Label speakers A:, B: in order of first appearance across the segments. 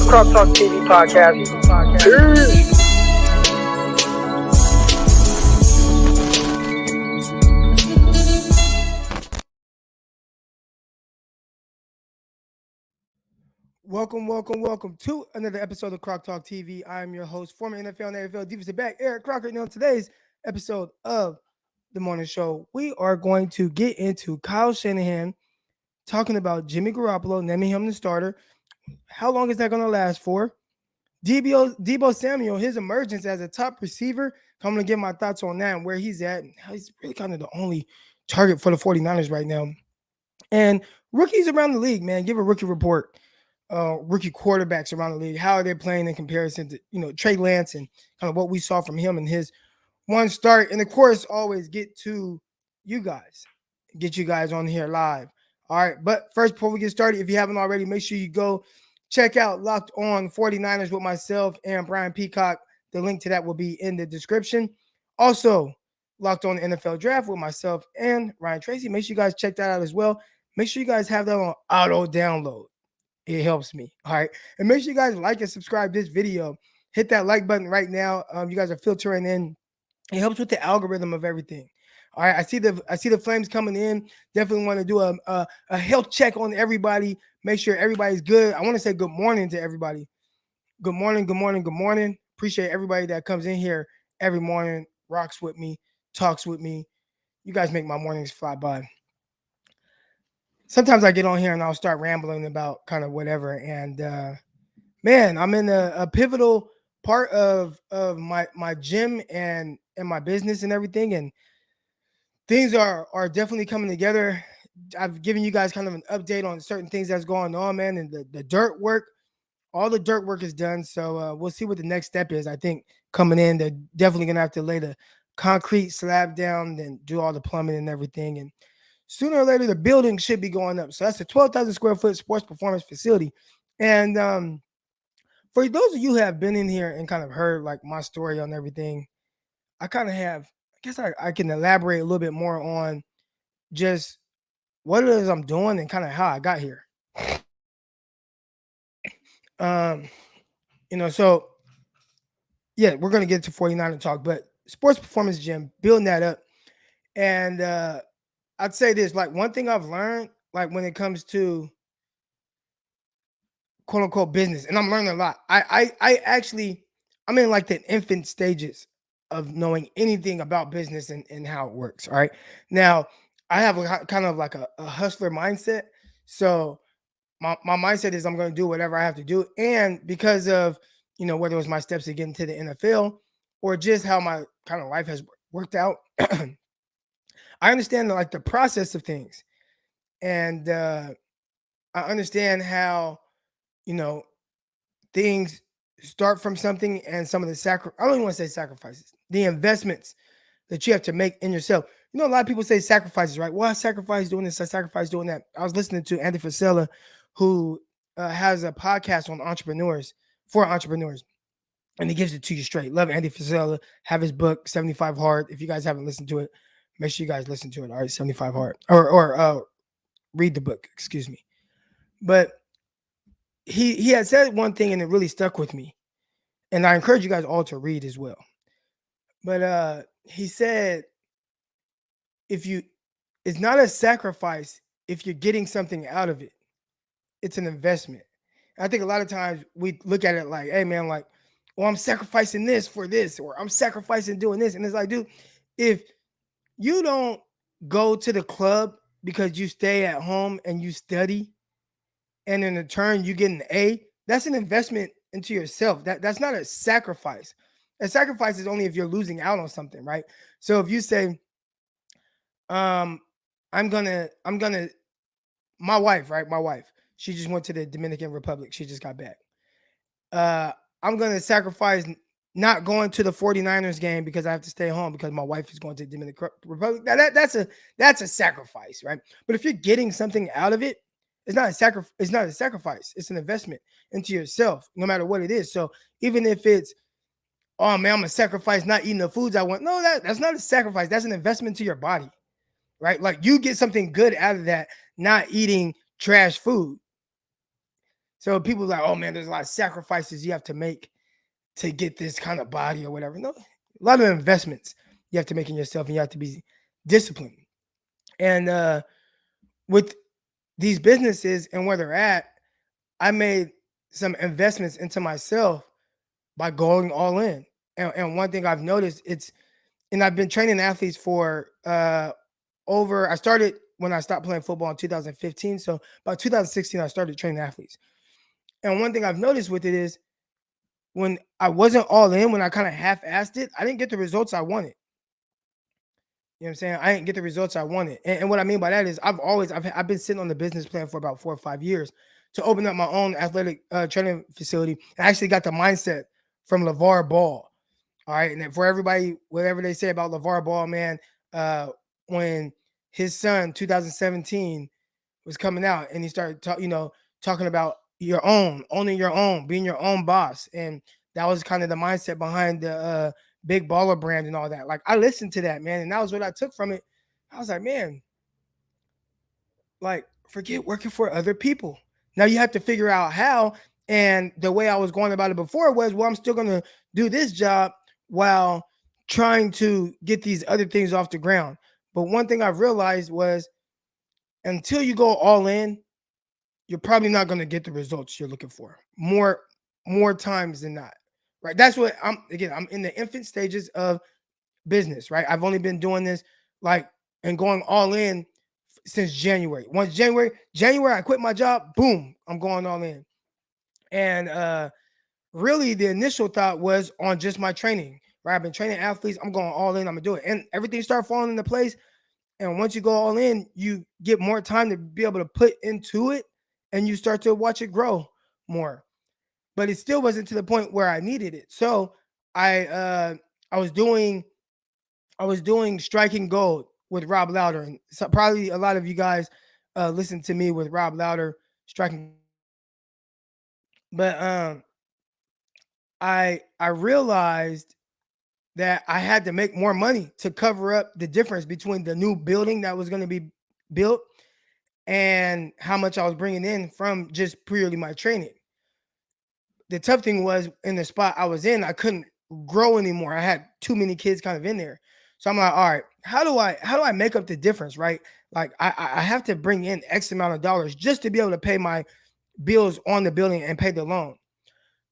A: Croc Talk TV podcast. Peace.
B: Welcome to another episode of Croc Talk TV. I am your host, former NFL and AFL defensive back, Eric Crocker. And on today's episode of the morning show, we are going to get into Kyle Shanahan talking about Jimmy Garoppolo, naming him the starter. How long is that going to last for? Deebo Samuel, his emergence as a top receiver. I'm going to give my thoughts on that and where he's at. And how he's really kind of the only target for the 49ers right now. And rookies around the league, man, give a rookie report. Rookie quarterbacks around the league. How are they playing in comparison to, Trey Lance and kind of what we saw from him in his one start? And of course, always get to you guys, get you guys on here live. All right. But first, before we get started, if you haven't already, make sure you go check out Locked On 49ers with myself and Brian Peacock. The link to that will be in the description. Also, Locked On NFL Draft with myself and Ryan Tracy. Make sure you guys check that out as well. Make sure you guys have that on auto download. It helps me. All right. And make sure you guys like and subscribe this video. Hit that like button right now. You guys are filtering in. It helps with the algorithm of everything. All right. I see the flames coming in. Definitely want to do a health check on everybody. Make sure everybody's good. I want to say good morning to everybody. Good morning. Appreciate everybody that comes in here every morning, rocks with me, talks with me. You guys make my mornings fly by. Sometimes I get on here and I'll start rambling about kind of whatever. And man, I'm in a pivotal part of my gym and my business and everything. And things are definitely coming together. I've given you guys kind of an update on certain things that's going on, man. And the dirt work, all the dirt work is done. So we'll see what the next step is. I think coming in, they're definitely going to have to lay the concrete slab down and do all the plumbing and everything. And sooner or later, the building should be going up. So that's a 12,000 square foot sports performance facility. And for those of you who have been in here and kind of heard like my story on everything, I kind of have, I guess I can elaborate a little bit more on just what it is I'm doing and kind of how I got here. So yeah, we're going to get to 49 talk, but sports performance gym, building that up. And I'd say this, like one thing I've learned, like when it comes to quote unquote business, and I'm learning a lot. I'm in like the infant stages of knowing anything about business and how it works. All right. Now I have kind of like a hustler mindset. So my mindset is I'm going to do whatever I have to do. And because of, whether it was my steps to get into the NFL or just how my kind of life has worked out, I understand like the process of things, and I understand how things start from something and some of the I don't even want to say sacrifices, the investments that you have to make in yourself. A lot of people say sacrifices, right? Well, I sacrificed doing this, I sacrificed doing that. I was listening to Andy Frisella, who has a podcast on entrepreneurs for entrepreneurs, and he gives it to you straight. Love Andy Frisella. Have his book 75 Hard. If you guys haven't listened to it, make sure you guys listen to it. All right, 75 Hard, or read the book. Excuse me. But he had said one thing, and it really stuck with me. And I encourage you guys all to read as well. But he said, it's not a sacrifice if you're getting something out of it. It's an investment. And I think a lot of times we look at it like, hey man, like, well, I'm sacrificing this for this, or I'm sacrificing doing this. And it's like, dude, if you don't go to the club because you stay at home and you study, and in return you get an A, that's an investment into yourself. That's not a sacrifice. A sacrifice is only if you're losing out on something, right? So if you say, I'm gonna, my wife, she just went to the Dominican Republic. She just got back. I'm gonna sacrifice not going to the 49ers game because I have to stay home because my wife is going to the Dominican Republic. Now that's a sacrifice, right? But if you're getting something out of it, it's not a sacrifice. It's an investment into yourself, no matter what it is. So even if it's, oh man, I'm gonna sacrifice not eating the foods I want. No, that's not a sacrifice. That's an investment to your body, right? Like you get something good out of that, not eating trash food. So people are like, oh man, there's a lot of sacrifices you have to make to get this kind of body or whatever. No, a lot of investments you have to make in yourself, and you have to be disciplined. And with these businesses and where they're at, I made some investments into myself by going all in. And one thing I've noticed, and I've been training athletes for I started when I stopped playing football in 2015. So by 2016, I started training athletes. And one thing I've noticed with it is when I wasn't all in, when I kind of half-assed it, I didn't get the results I wanted. You know what I'm saying? I didn't get the results I wanted. And what I mean by that is I've been sitting on the business plan for about 4 or 5 years to open up my own athletic training facility. I actually got the mindset from LeVar Ball. All right. And for everybody, whatever they say about LeVar Ball, man, when his son, 2017, was coming out and he started talking about owning your own, being your own boss. And that was kind of the mindset behind the big baller brand and all that. Like I listened to that, man, and that was what I took from it. I was like, man, like forget working for other people. Now you have to figure out how. And the way I was going about it before was, well, I'm still going to do this job while trying to get these other things off the ground. But one thing I've realized was until you go all in, you're probably not going to get the results you're looking for more times than not. Right. That's what I'm in the infant stages of business, right? I've only been doing this like and going all in since January. Once January, I quit my job, boom, I'm going all in. And really the initial thought was on just my training, right? I've been training athletes, I'm going all in, I'm gonna do it. And everything started falling into place. And once you go all in, you get more time to be able to put into it and you start to watch it grow more. But it still wasn't to the point where I needed it. So I uh I was doing I was doing Striking Gold with Rob Louder, and so probably a lot of you guys listen to me with Rob Louder Striking. But I realized that I had to make more money to cover up the difference between the new building that was going to be built and how much I was bringing in from just purely my training. The tough thing was in the spot I was in, I couldn't grow anymore. I had too many kids kind of in there. So I'm like, all right, how do I make up the difference, right? Like I have to bring in X amount of dollars just to be able to pay my bills on the building and pay the loan.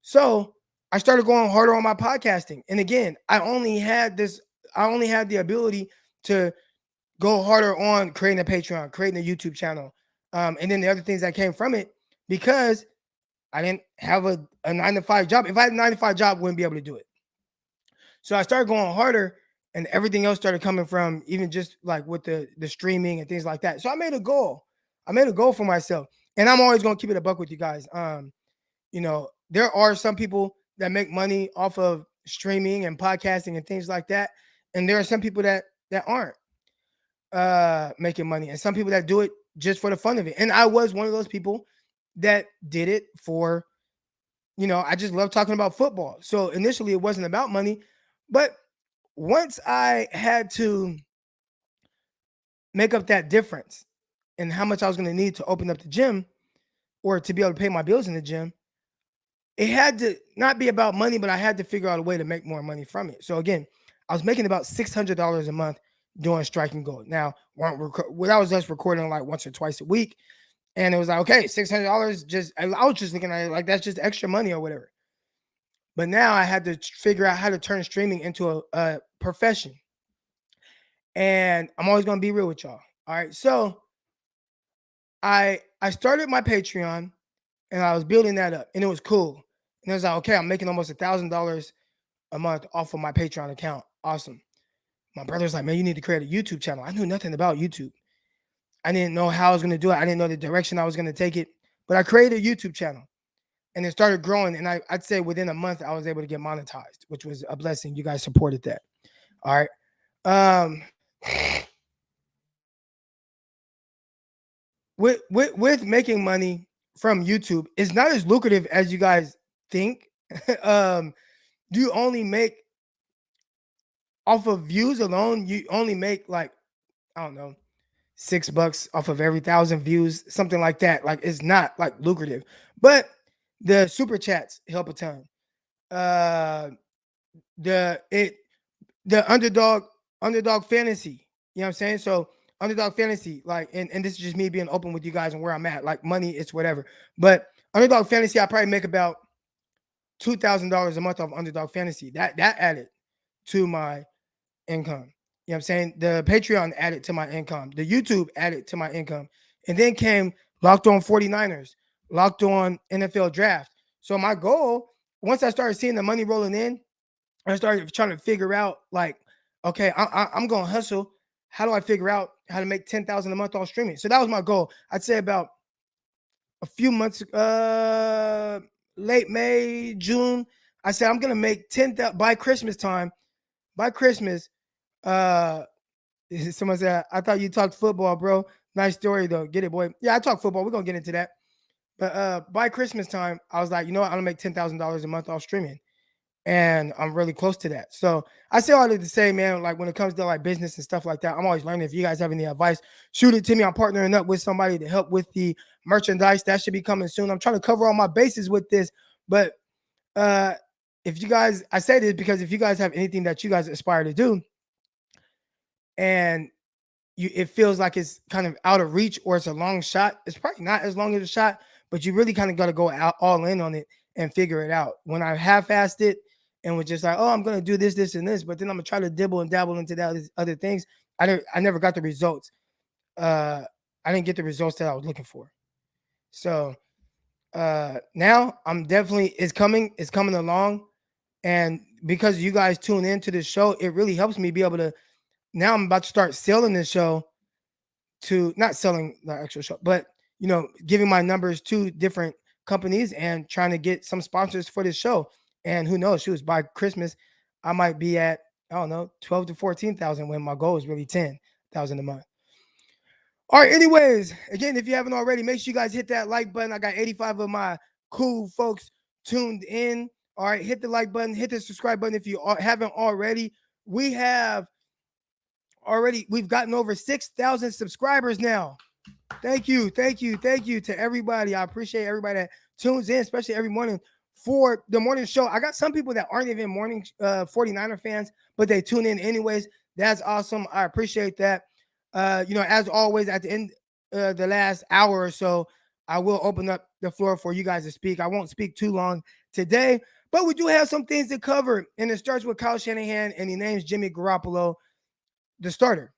B: So I started going harder on my podcasting. And again, I only had the ability to go harder on creating a Patreon, creating a YouTube channel. And then the other things that came from it because I didn't have a 9 to 5 job. If I had a 9 to 5 job, I wouldn't be able to do it. So I started going harder and everything else started coming from even just like with the streaming and things like that. So I made a goal. I made a goal for myself. And I'm always going to keep it a buck with you guys. There are some people that make money off of streaming and podcasting and things like that. And there are some people that aren't making money and some people that do it just for the fun of it. And I was one of those people that did it for, I just love talking about football. So initially it wasn't about money, but once I had to make up that difference in how much I was going to need to open up the gym or to be able to pay my bills in the gym, it had to not be about money, but I had to figure out a way to make more money from it. So again, I was making about $600 a month doing Striking Gold. Now, that was us recording like once or twice a week. And it was like, okay, $600 I was just looking at it like that's just extra money or whatever. But now I had to figure out how to turn streaming into a profession. And I'm always going to be real with y'all. All right. So I started my Patreon and I was building that up and it was cool. And I was like, okay, I'm making almost $1,000 a month off of my Patreon account. Awesome. My brother's like, man, you need to create a YouTube channel. I knew nothing about YouTube. I didn't know how I was going to do it. I didn't know the direction I was going to take it. But I created a YouTube channel and it started growing. And I'd say within a month, I was able to get monetized, which was a blessing. You guys supported that. All right. With making money from YouTube, it's not as lucrative as you guys think. You only make off of views alone, you only make like, I don't know, $6 off of every 1,000 views, something like that. Like it's not like lucrative, but The super chats help a ton. Uh, the it the underdog fantasy. You know what I'm saying? So underdog fantasy, like, and this is just me being open with you guys and where I'm at. Like money, it's whatever. But underdog fantasy, I probably make about $2,000 a month off underdog fantasy. That added to my income. You know what I'm saying? The Patreon added to my income. The YouTube added to my income. And then came Locked On 49ers, Locked On NFL Draft. So my goal, once I started seeing the money rolling in, I started trying to figure out like, okay, I'm going to hustle. How do I figure out how to make 10,000 a month off streaming? So that was my goal. I'd say about a few months, late May, June. I said I'm gonna make 10,000 by Christmas time. By Christmas, uh, someone said, I thought you talked football, bro. Nice story though. Get it, boy. Yeah, I talk football. We're gonna get into that. But by Christmas time, I was like, you know what? I'm gonna make $10,000 a month off streaming. And I'm really close to that. So I say all of to say, man, like when it comes to like business and stuff like that, I'm always learning. If you guys have any advice, shoot it to me. I'm partnering up with somebody to help with the merchandise. That should be coming soon. I'm trying to cover all my bases with this. But uh if you guys, I say this because if you guys have anything that you guys aspire to do and it feels like it's kind of out of reach or it's a long shot, it's probably not as long as a shot, but you really kind of got to go out all in on it and figure it out. When I half-assed it and was just like, oh, I'm gonna do this, this, and this, but then I'm gonna try to dibble and dabble into that other things. I never got the results. I didn't get the results that I was looking for. So now I'm definitely, it's coming along. And because you guys tune into the show, it really helps me be able to, now I'm about to start selling this show to, not selling the actual show, but giving my numbers to different companies and trying to get some sponsors for this show. And who knows, shoes, by Christmas, I might be at, I don't know, 12 to 14,000 when my goal is really 10,000 a month. All right, anyways, again, if you haven't already, make sure you guys hit that like button. I got 85 of my cool folks tuned in. All right, hit the like button, hit the subscribe button if you haven't already. We've gotten over 6,000 subscribers now. Thank you to everybody. I appreciate everybody that tunes in, especially every morning for the morning show. I got some people that aren't even morning 49er fans, but they tune in anyways. That's awesome. I appreciate that. As always, at the end, the last hour or so, I will open up the floor for you guys to speak. I won't speak too long today, but we do have some things to cover, and it starts with Kyle Shanahan, and he names Jimmy Garoppolo the starter.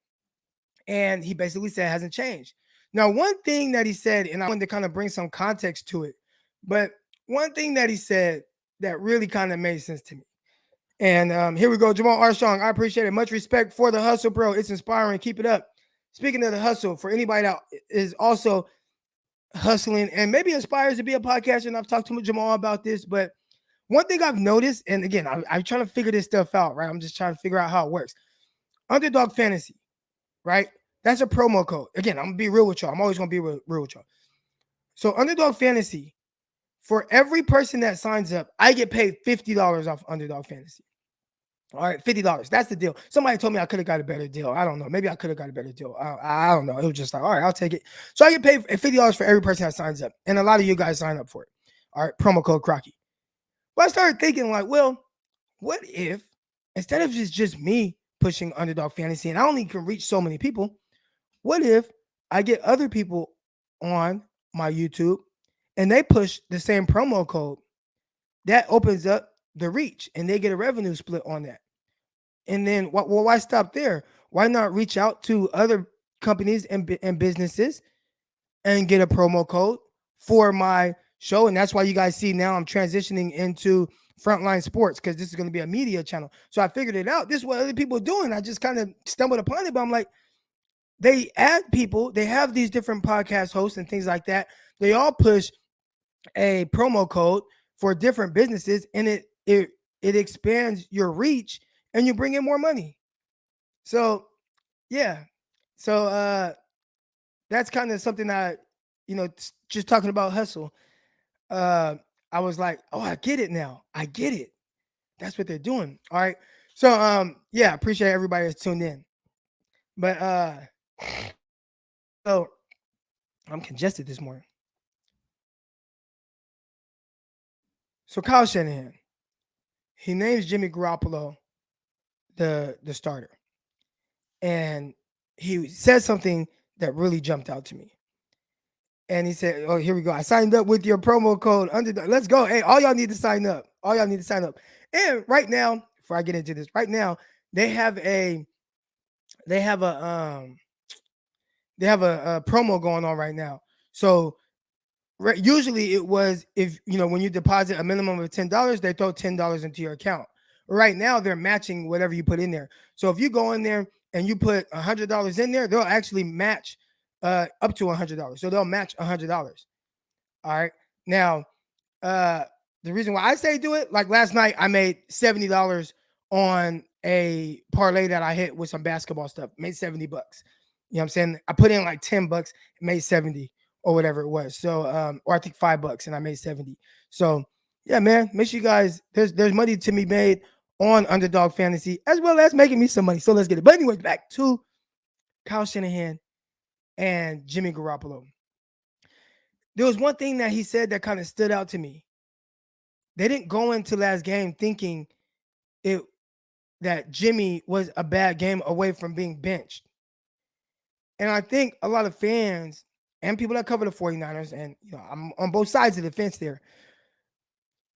B: And he basically said it hasn't changed. Now, one thing that he said, and I wanted to kind of bring some context to it, but one thing that he said that really kind of made sense to me. And here we go, Jamal Armstrong. I appreciate it. Much respect for the hustle, bro. It's inspiring. Keep it up. Speaking of the hustle, for anybody that is also hustling and maybe aspires to be a podcaster, and I've talked to Jamal about this, but one thing I've noticed, and again, I'm trying to figure this stuff out, right? I'm just trying to figure out how it works. Underdog Fantasy, right? That's a promo code. Again, I'm gonna be real with y'all. I'm always gonna be real with y'all. So Underdog Fantasy, for every person that signs up, I get paid $50 off Underdog Fantasy. All right, $50. That's the deal. Somebody told me I could have got a better deal. I don't know. Maybe I could have got a better deal. I don't know. It was just like, all right, I'll take it. So I get paid $50 for every person that signs up. And a lot of you guys sign up for it. All right, promo code Crocky. But I started thinking like, well, what if instead of just me pushing Underdog Fantasy and I only can reach so many people, what if I get other people on my YouTube and they push the same promo code? That opens up the reach and they get a revenue split on that. And then why stop there? Why not reach out to other companies and businesses and get a promo code for my show? And that's why you guys see now I'm transitioning into Frontline Sports, because this is going to be a media channel. So I figured it out. This is what other people are doing. I just kind of stumbled upon it, but I'm like, they add people, they have these different podcast hosts and things like that. They all push a promo code for different businesses, and it expands your reach and you bring in more money. So yeah. So that's kind of something that, just talking about hustle. Uh I was like, oh, I get it now. I get it. That's what they're doing. All right. So yeah, appreciate everybody that's tuned in. But so I'm congested this morning. So Kyle Shanahan, he names Jimmy Garoppolo the starter. And he said something that really jumped out to me. And he said, "Oh, here we go. I signed up with your promo code underdog. Let's go. Hey, all y'all need to sign up. All y'all need to sign up." And right now, before I get into this, right now they have a they have a a promo going on right now. So usually it was, if you know, when you deposit a minimum of $10, they throw $10 into your account. Right now they're matching whatever you put in there. So if you go in there and you put $100 in there, they'll actually match up to $100. So they'll match $100. All right. Now, uh, the reason why I say do it, like last night, I made $70 on a parlay that I hit with some basketball stuff. Made $70. You know what I'm saying? I put in like $10, made 70 or whatever it was. So, or I think $5 and I made 70. So, yeah, man, make sure you guys, there's money to be made on Underdog Fantasy as well as making me some money. So let's get it. But anyways, back to Kyle Shanahan and Jimmy Garoppolo. There was one thing that he said that kind of stood out to me. They didn't go into last game thinking it that Jimmy was a bad game away from being benched. And I think a lot of fans and people that cover the 49ers, and you know, I'm on both sides of the fence there.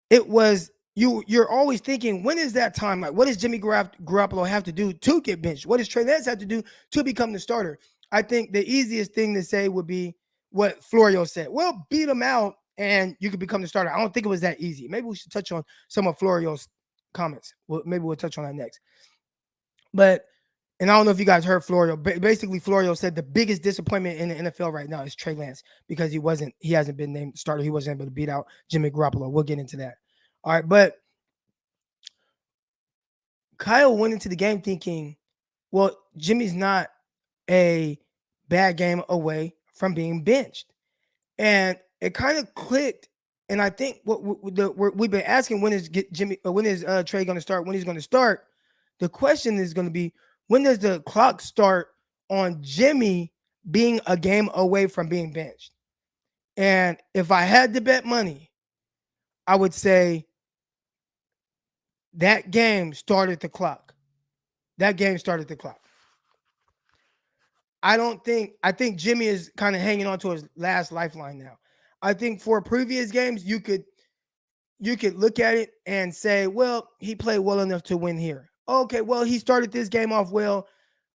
B: It was you're always thinking, when is that time? Like, what does Jimmy Garoppolo have to do to get benched? What does Trey Lance have to do to become the starter? I think the easiest thing to say would be what Florio said. Well, beat him out and you could become the starter. I don't think it was that easy. Maybe we should touch on some of Florio's comments. Maybe we'll touch on that next. But, and I don't know if you guys heard Florio. Basically, Florio said the biggest disappointment in the NFL right now is Trey Lance, because he hasn't been named starter. He wasn't able to beat out Jimmy Garoppolo. We'll get into that. All right, but Kyle went into the game thinking, well, Jimmy's not a bad game away from being benched. And it kind of clicked. And I think what we've been asking, when is Trey going to start? When he's going to start? The question is going to be, when does the clock start on Jimmy being a game away from being benched? And if I had to bet money, I would say that game started the clock. That game started the clock. I think Jimmy is kind of hanging on to his last lifeline now. I think for previous games, you could look at it and say, well, he played well enough to win here. Okay, well, he started this game off well,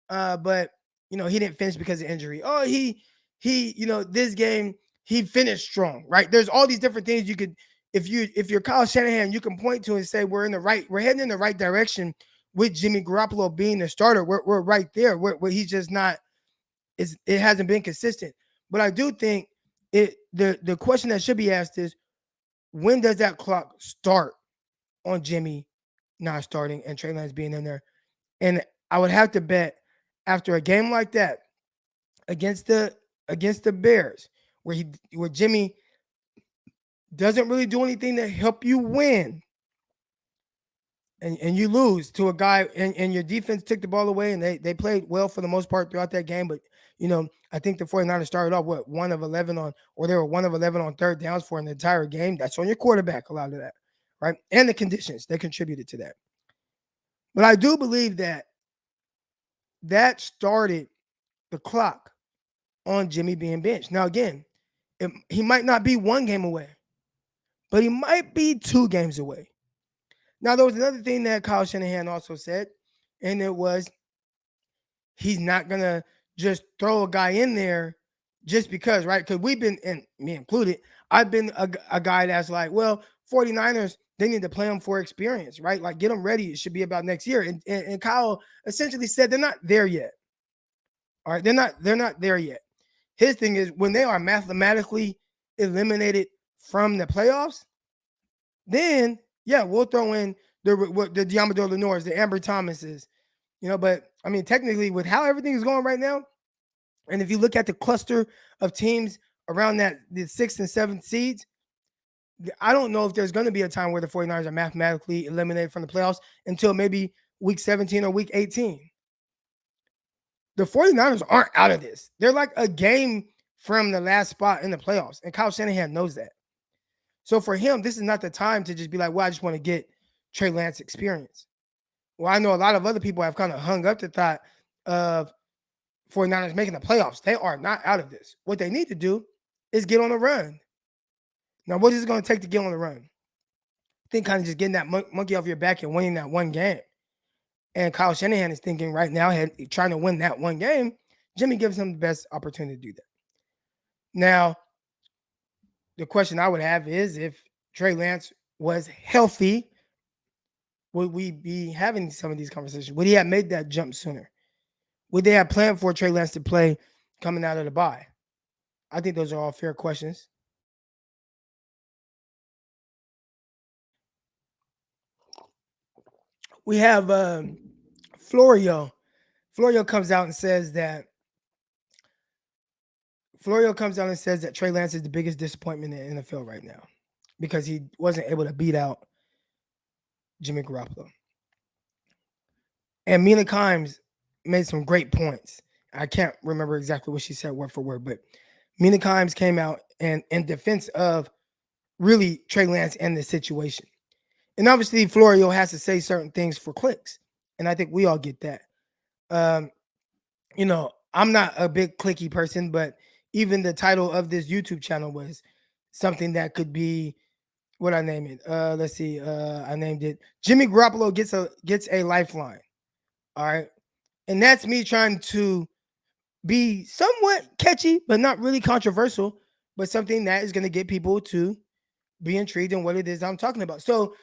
B: but you know, he didn't finish because of injury. Oh, this game he finished strong, right? There's all these different things you could, if you're Kyle Shanahan, you can point to and say we're heading in the right direction with Jimmy Garoppolo being the starter. We're right there. Where he's just not. It hasn't been consistent. But I do think the question that should be asked is, when does that clock start on Jimmy not starting and Trey Lance being in there? And I would have to bet, after a game like that against the Bears, where Jimmy doesn't really do anything to help you win, and you lose to a guy, and your defense took the ball away, and they played well for the most part throughout that game. But, you know, I think the 49ers started off, one of 11 they were 1 of 11 on third downs for an entire game. That's on your quarterback, a lot of that, right? And the conditions, they contributed to that. But I do believe that started the clock on Jimmy being benched. Now, again, he might not be 1 game away, but he might be 2 games away. Now, there was another thing that Kyle Shanahan also said, and it was, he's not going to just throw a guy in there just because, right? Because we've been, and me included, I've been a guy that's like, well, 49ers, they need to play him for experience, right? Like, get them ready. It should be about next year. And Kyle essentially said they're not there yet. All right, they're not there yet. His thing is, when they are mathematically eliminated from the playoffs, then yeah, we'll throw in the Diamador Lenores, the Amber Thomases, you know. But I mean, technically, with how everything is going right now, and if you look at the cluster of teams around the 6th and 7th seeds, I don't know if there's going to be a time where the 49ers are mathematically eliminated from the playoffs until maybe week 17 or week 18. The 49ers aren't out of this. They're like a game from the last spot in the playoffs, and Kyle Shanahan knows that. So for him, this is not the time to just be like, well, I just want to get Trey Lance experience. Well, I know a lot of other people have kind of hung up the thought of 49ers making the playoffs. They are not out of this. What they need to do is get on a run. Now, what is it going to take to get on the run? I think kind of just getting that monkey off your back and winning that one game. And Kyle Shanahan is thinking right now, trying to win that one game. Jimmy gives him the best opportunity to do that. Now, the question I would have is if Trey Lance was healthy, would we be having some of these conversations? Would he have made that jump sooner? Would they have planned for Trey Lance to play coming out of the bye? I think those are all fair questions. We have Florio. Florio comes out and says that Trey Lance is the biggest disappointment in the NFL right now because he wasn't able to beat out Jimmy Garoppolo. And Mina Kimes made some great points. I can't remember exactly what she said word for word, but Mina Kimes came out and in defense of really Trey Lance and the situation. And obviously Florio has to say certain things for clicks. And I think we all get that. I'm not a big clicky person, but even the title of this YouTube channel was something that could be what I name it. Let's see. I named it Jimmy Garoppolo gets a lifeline. All right. And that's me trying to be somewhat catchy, but not really controversial, but something that is going to get people to be intrigued in what it is I'm talking about. So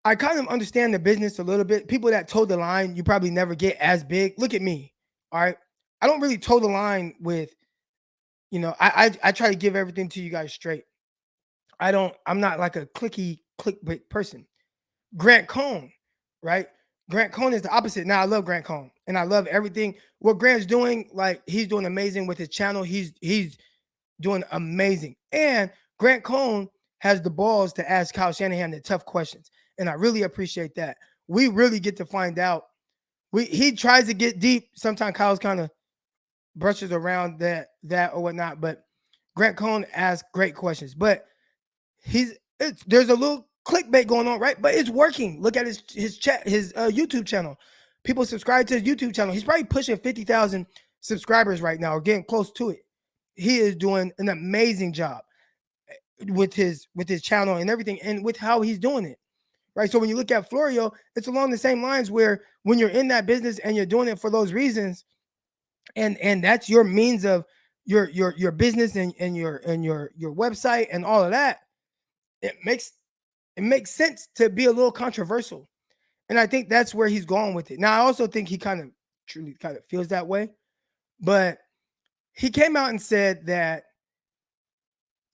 B: I kind of understand the business a little bit. People that toe the line, you probably never get as big. Look at me. All right. I don't really toe the line with, I try to give everything to you guys straight. I'm not like a clickbait person. Grant Cohn, right? Grant Cohn is the opposite. Now I love Grant Cohn and I love everything. What Grant's doing, like he's doing amazing with his channel. He's doing amazing. And Grant Cohn has the balls to ask Kyle Shanahan the tough questions. And I really appreciate that. We really get to find out. He tries to get deep. Sometimes Kyle's kind of brushes around that or whatnot. But Grant Cohn asks great questions. But there's a little clickbait going on, right? But it's working. Look at his YouTube channel. People subscribe to his YouTube channel. He's probably pushing 50,000 subscribers right now, or getting close to it. He is doing an amazing job with his channel and everything, and with how he's doing it. Right. So when you look at Florio, it's along the same lines where when you're in that business and you're doing it for those reasons, and that's your means of your business and your website and all of that, it makes sense to be a little controversial. And I think that's where he's going with it. Now, I also think he truly feels that way. But he came out and said that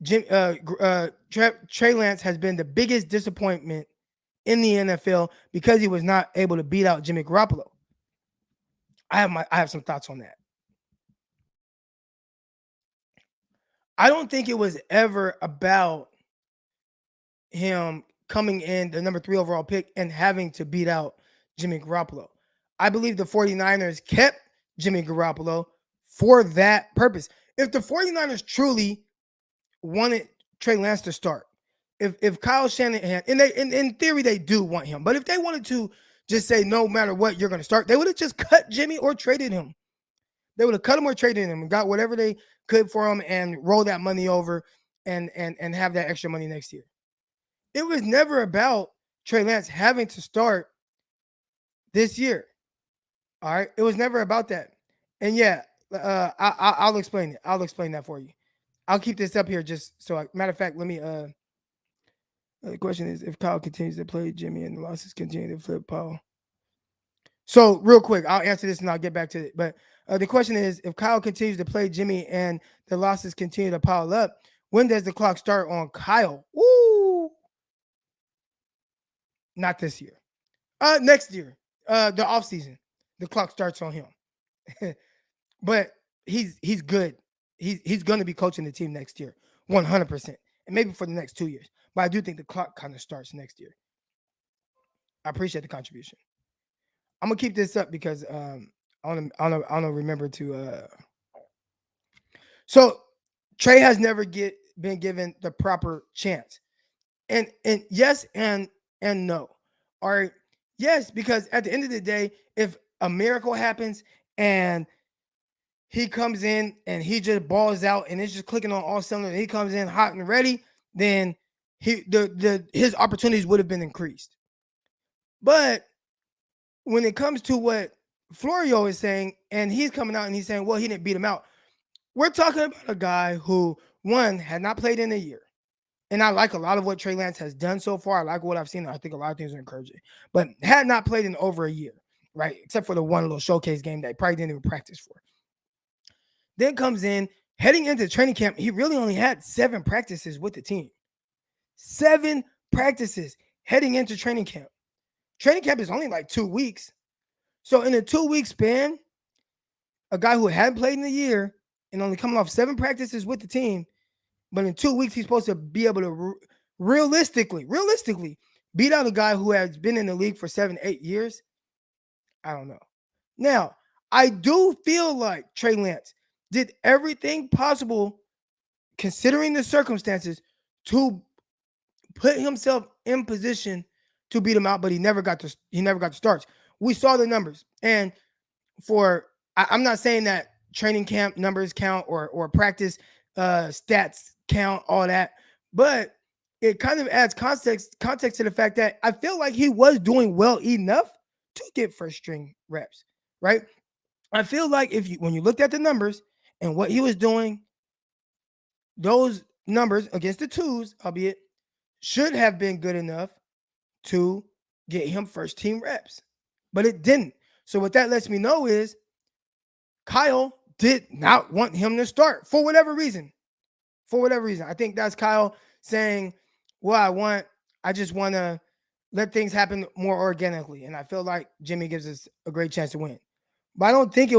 B: Trey Lance has been the biggest disappointment in the NFL because he was not able to beat out Jimmy Garoppolo. I have some thoughts on that. I don't think it was ever about him coming in the number 3 overall pick and having to beat out Jimmy Garoppolo. I believe the 49ers kept Jimmy Garoppolo for that purpose. If the 49ers truly wanted Trey Lance to start, if Kyle Shanahan, and in theory they do want him, but if they wanted to just say no matter what you're going to start, they would have just cut Jimmy or traded him. They would have cut him or traded him and got whatever they could for him and roll that money over and have that extra money next year. It was never about Trey Lance having to start this year. All right, it was never about that. And yeah, I'll explain it. I'll explain that for you. I'll keep this up here just so. Matter of fact, let me. The question is if Kyle continues to play Jimmy and the losses continue to flip Paul. So real quick, I'll answer this and I'll get back to it. But the question is if Kyle continues to play Jimmy and the losses continue to pile up, when does the clock start on Kyle? Ooh. Not this year. Next year. The offseason. The clock starts on him. But he's good. He's going to be coaching the team next year, 100%, and maybe for the next 2 years. But I do think the clock kind of starts next year. I appreciate the contribution. I'm gonna keep this up because I want to remember to. So Trey has never been given the proper chance. And yes and no. All right. Yes, because at the end of the day, if a miracle happens and he comes in and he just balls out and it's just clicking on all cylinders, and he comes in hot and ready, then his opportunities would have been increased. But when it comes to what Florio is saying, and he's coming out and he's saying, well, he didn't beat him out. We're talking about a guy who, one, had not played in a year. And I like a lot of what Trey Lance has done so far. I like what I've seen. I think a lot of things are encouraging. But had not played in over a year, right? Except for the one little showcase game that he probably didn't even practice for. Then comes in, heading into training camp, he really only had 7 practices with the team. 7 practices heading into training camp. Training camp is only like 2 weeks. So in a 2-week span, a guy who hadn't played in a year and only coming off 7 practices with the team, but in 2 weeks he's supposed to be able to realistically beat out a guy who has been in the league for 7-8 years. I don't know. Now, I do feel like Trey Lance did everything possible, considering the circumstances, to put himself in position to beat him out, but he never got the starts. We saw the numbers, and I'm not saying that training camp numbers count or practice stats count, all that, but it kind of adds context to the fact that I feel like he was doing well enough to get first string reps, right? I feel like when you looked at the numbers and what he was doing, those numbers against the twos, albeit, should have been good enough to get him first team reps, but it didn't. So what that lets me know is Kyle did not want him to start for whatever reason. For whatever reason. I think that's Kyle saying, well, I just want to let things happen more organically. And I feel like Jimmy gives us a great chance to win. But I don't think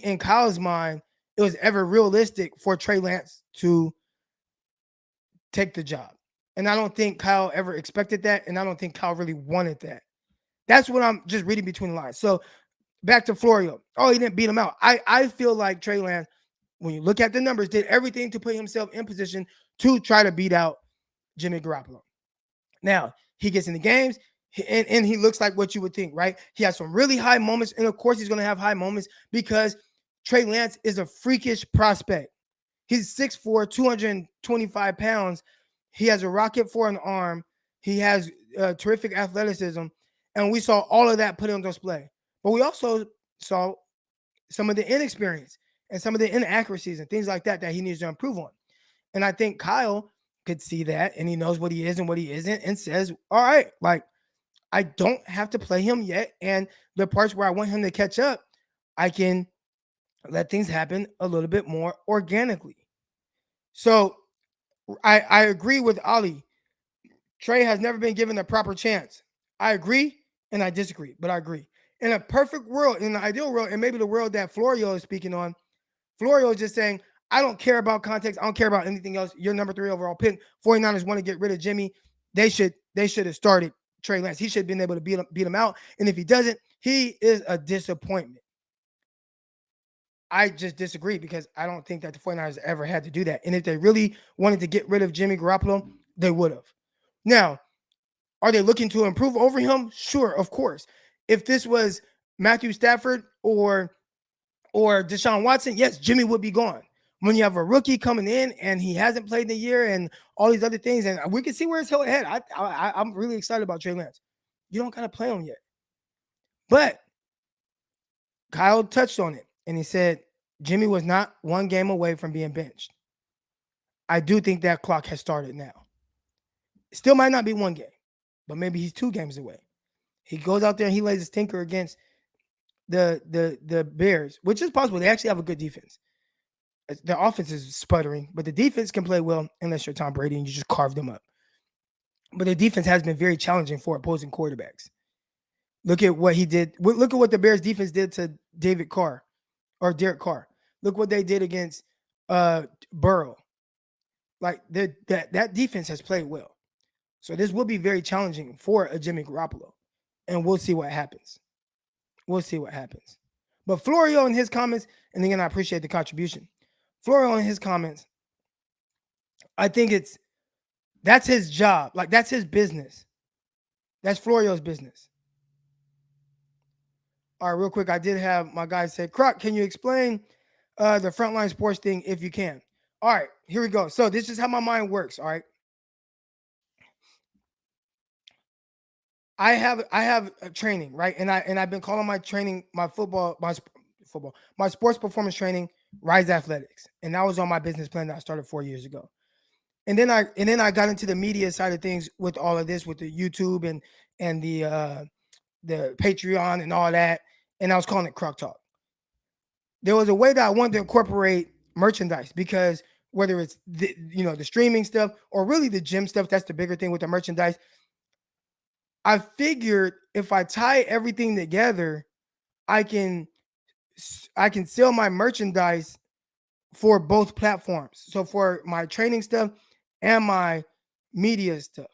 B: in Kyle's mind it was ever realistic for Trey Lance to take the job. And I don't think Kyle ever expected that. And I don't think Kyle really wanted that. That's what I'm just reading between the lines. So back to Florio. Oh, he didn't beat him out. I feel like Trey Lance, when you look at the numbers, did everything to put himself in position to try to beat out Jimmy Garoppolo. Now, he gets in the games, and he looks like what you would think, right? He has some really high moments, and of course he's going to have high moments because Trey Lance is a freakish prospect. He's 6'4", 225 pounds. He has a rocket for an arm. He has terrific athleticism, and we saw all of that put on display. But we also saw some of the inexperience and some of the inaccuracies and things like that he needs to improve on. And I think Kyle could see that, and he knows what he is and what he isn't, and says, all right, like, I don't have to play him yet. And the parts where I want him to catch up, I can let things happen a little bit more organically. So I agree with Ali. Trey has never been given a proper chance. I agree and I disagree, but I agree. In a perfect world, in an ideal world, and maybe the world that Florio is speaking on, Florio is just saying, I don't care about context. I don't care about anything else. You're number 3 overall pick. 49ers want to get rid of Jimmy. They should have started Trey Lance. He should have been able to beat him out. And if he doesn't, he is a disappointment. I just disagree because I don't think that the 49ers ever had to do that. And if they really wanted to get rid of Jimmy Garoppolo, they would have. Now, are they looking to improve over him? Sure, of course. If this was Matthew Stafford or Deshaun Watson, yes, Jimmy would be gone. When you have a rookie coming in and he hasn't played in a year and all these other things, and we can see where it's headed. I'm really excited about Trey Lance. You don't got to play him yet. But Kyle touched on it, and he said Jimmy was not one game away from being benched. I do think that clock has started now. It still might not be one game, but maybe he's 2 games away. He goes out there and he lays a stinker against the Bears, which is possible. They actually have a good defense. The offense is sputtering, but the defense can play well unless you're Tom Brady and you just carve them up. But the defense has been very challenging for opposing quarterbacks. Look at what he did. Look at what the Bears defense did to Derek Carr. Look what they did against Burrow. Like that defense has played well. So this will be very challenging for a Jimmy Garoppolo. And we'll see what happens. But Florio in his comments, and again, I appreciate the contribution. Florio in his comments, I think that's his job. Like that's his business. That's Florio's business. All right, real quick, I did have my guy say, Croc, can you explain the frontline sports thing if you can? All right, here we go. So this is how my mind works. All right. I have a training, right? I've been calling my training my my sports performance training Rise Athletics. And that was on my business plan that I started 4 years ago. And then I got into the media side of things with all of this with the YouTube and the Patreon and all that. And I was calling it Croc Talk. There was a way that I wanted to incorporate merchandise because whether it's the streaming stuff or really the gym stuff, that's the bigger thing with the merchandise. I figured if I tie everything together, I can I can sell my merchandise for both platforms. So for my training stuff and my media stuff.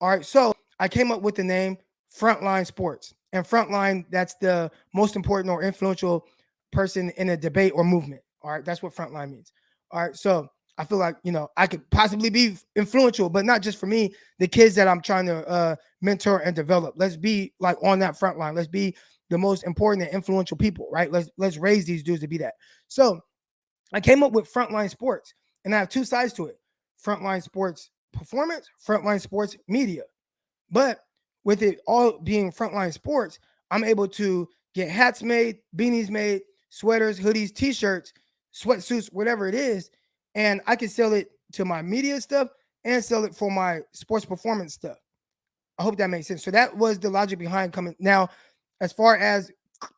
B: All right. So I came up with the name Frontline Sports. And Frontline, that's the most important or influential person in a debate or movement. All right. That's what Frontline means. All right. So I feel like, I could possibly be influential, but not just for me, the kids that I'm trying to mentor and develop. Let's be like on that front line. Let's be the most important and influential people, right? Let's raise these dudes to be that. So I came up with Frontline Sports, and I have two sides to it: Frontline Sports Performance, Frontline Sports Media. But with it all being Frontline Sports, I'm able to get hats made, beanies made, sweaters, hoodies, t-shirts, sweatsuits, whatever it is, and I can sell it to my media stuff and sell it for my sports performance stuff. I hope that makes sense. So that was the logic behind coming. Now, as far as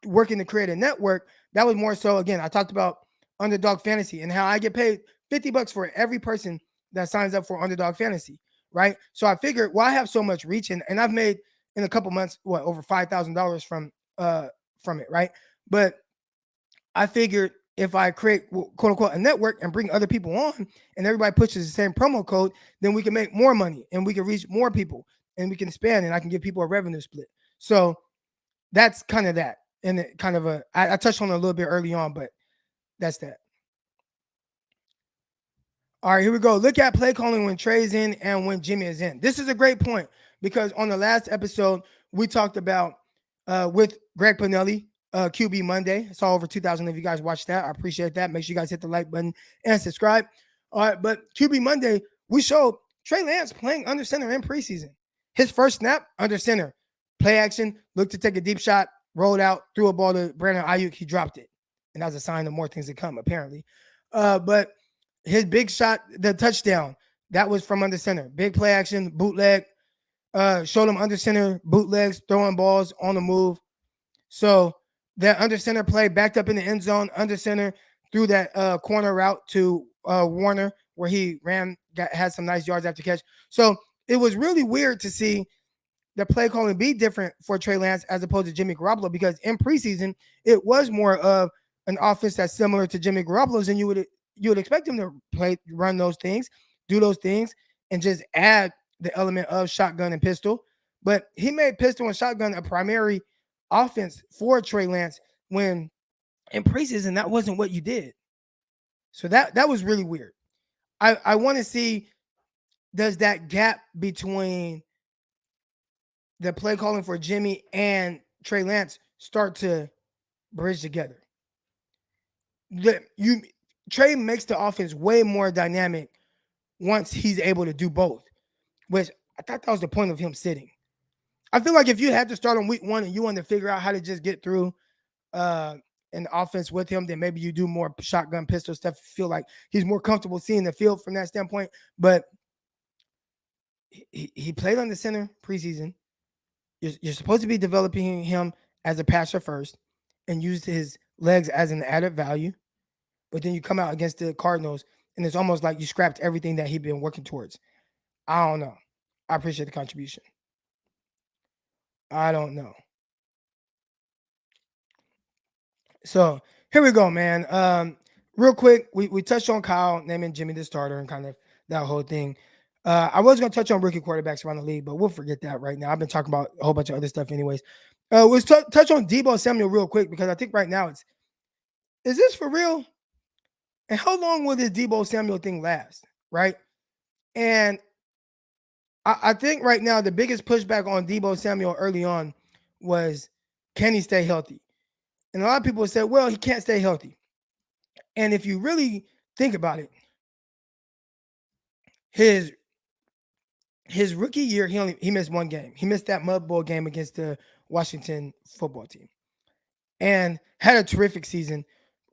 B: working to create a network, that was more so, again, I talked about Underdog Fantasy and how I get paid $50 for every person that signs up for Underdog Fantasy, right? So I figured, well, I have so much reach, and I've made in a couple months over $5,000 from it, right? But I figured if I create quote unquote a network and bring other people on, and everybody pushes the same promo code, then we can make more money and we can reach more people and we can expand, and I can give people a revenue split. So that's kind of that, and it kind of I touched on it a little bit early on, but that's that. All right, here we go. Look at play calling when Trey's in and when Jimmy is in. This is a great point because on the last episode, we talked about with Greg Pinelli, QB Monday. I saw over 2,000 of you guys watched that. I appreciate that. Make sure you guys hit the like button and subscribe. All right, but QB Monday, we showed Trey Lance playing under center in preseason. His first snap, under center. Play action, looked to take a deep shot, rolled out, threw a ball to Brandon Ayuk. He dropped it. And that's a sign of more things to come, apparently. But his big shot, the touchdown, that was from under center. Big play action, bootleg. Showed him under center, bootlegs, throwing balls on the move. So that under center play backed up in the end zone, under center, threw that corner route to Warner where he had some nice yards after catch. So it was really weird to see the play calling be different for Trey Lance as opposed to Jimmy Garoppolo, because in preseason it was more of an offense that's similar to Jimmy Garoppolo's, and you would expect him to run those things, do those things, and just add the element of shotgun and pistol. But he made pistol and shotgun a primary offense for Trey Lance when in preseason that wasn't what you did. So that was really weird. I want to see, does that gap between the play calling for Jimmy and Trey Lance start to bridge together? Trey makes the offense way more dynamic once he's able to do both, which I thought that was the point of him sitting. I feel like if you had to start on week 1 and you wanted to figure out how to just get through an offense with him, then maybe you do more shotgun pistol stuff. Feel like he's more comfortable seeing the field from that standpoint. But he played on the center preseason. You're supposed to be developing him as a passer first and use his legs as an added value. But then you come out against the Cardinals, and it's almost like you scrapped everything that he'd been working towards. I don't know. I appreciate the contribution. I don't know. So here we go, man. Real quick, we touched on Kyle naming Jimmy the starter and kind of that whole thing. I was going to touch on rookie quarterbacks around the league, but we'll forget that right now. I've been talking about a whole bunch of other stuff anyways. Let's touch on Deebo Samuel real quick, because I think right now is this for real? And how long will this Deebo Samuel thing last? Right. And I think right now the biggest pushback on Deebo Samuel early on was, can he stay healthy? And a lot of people said, well, he can't stay healthy. And if you really think about it, his his rookie year, he missed one game. He missed that mud bowl game against the Washington football team, and had a terrific season.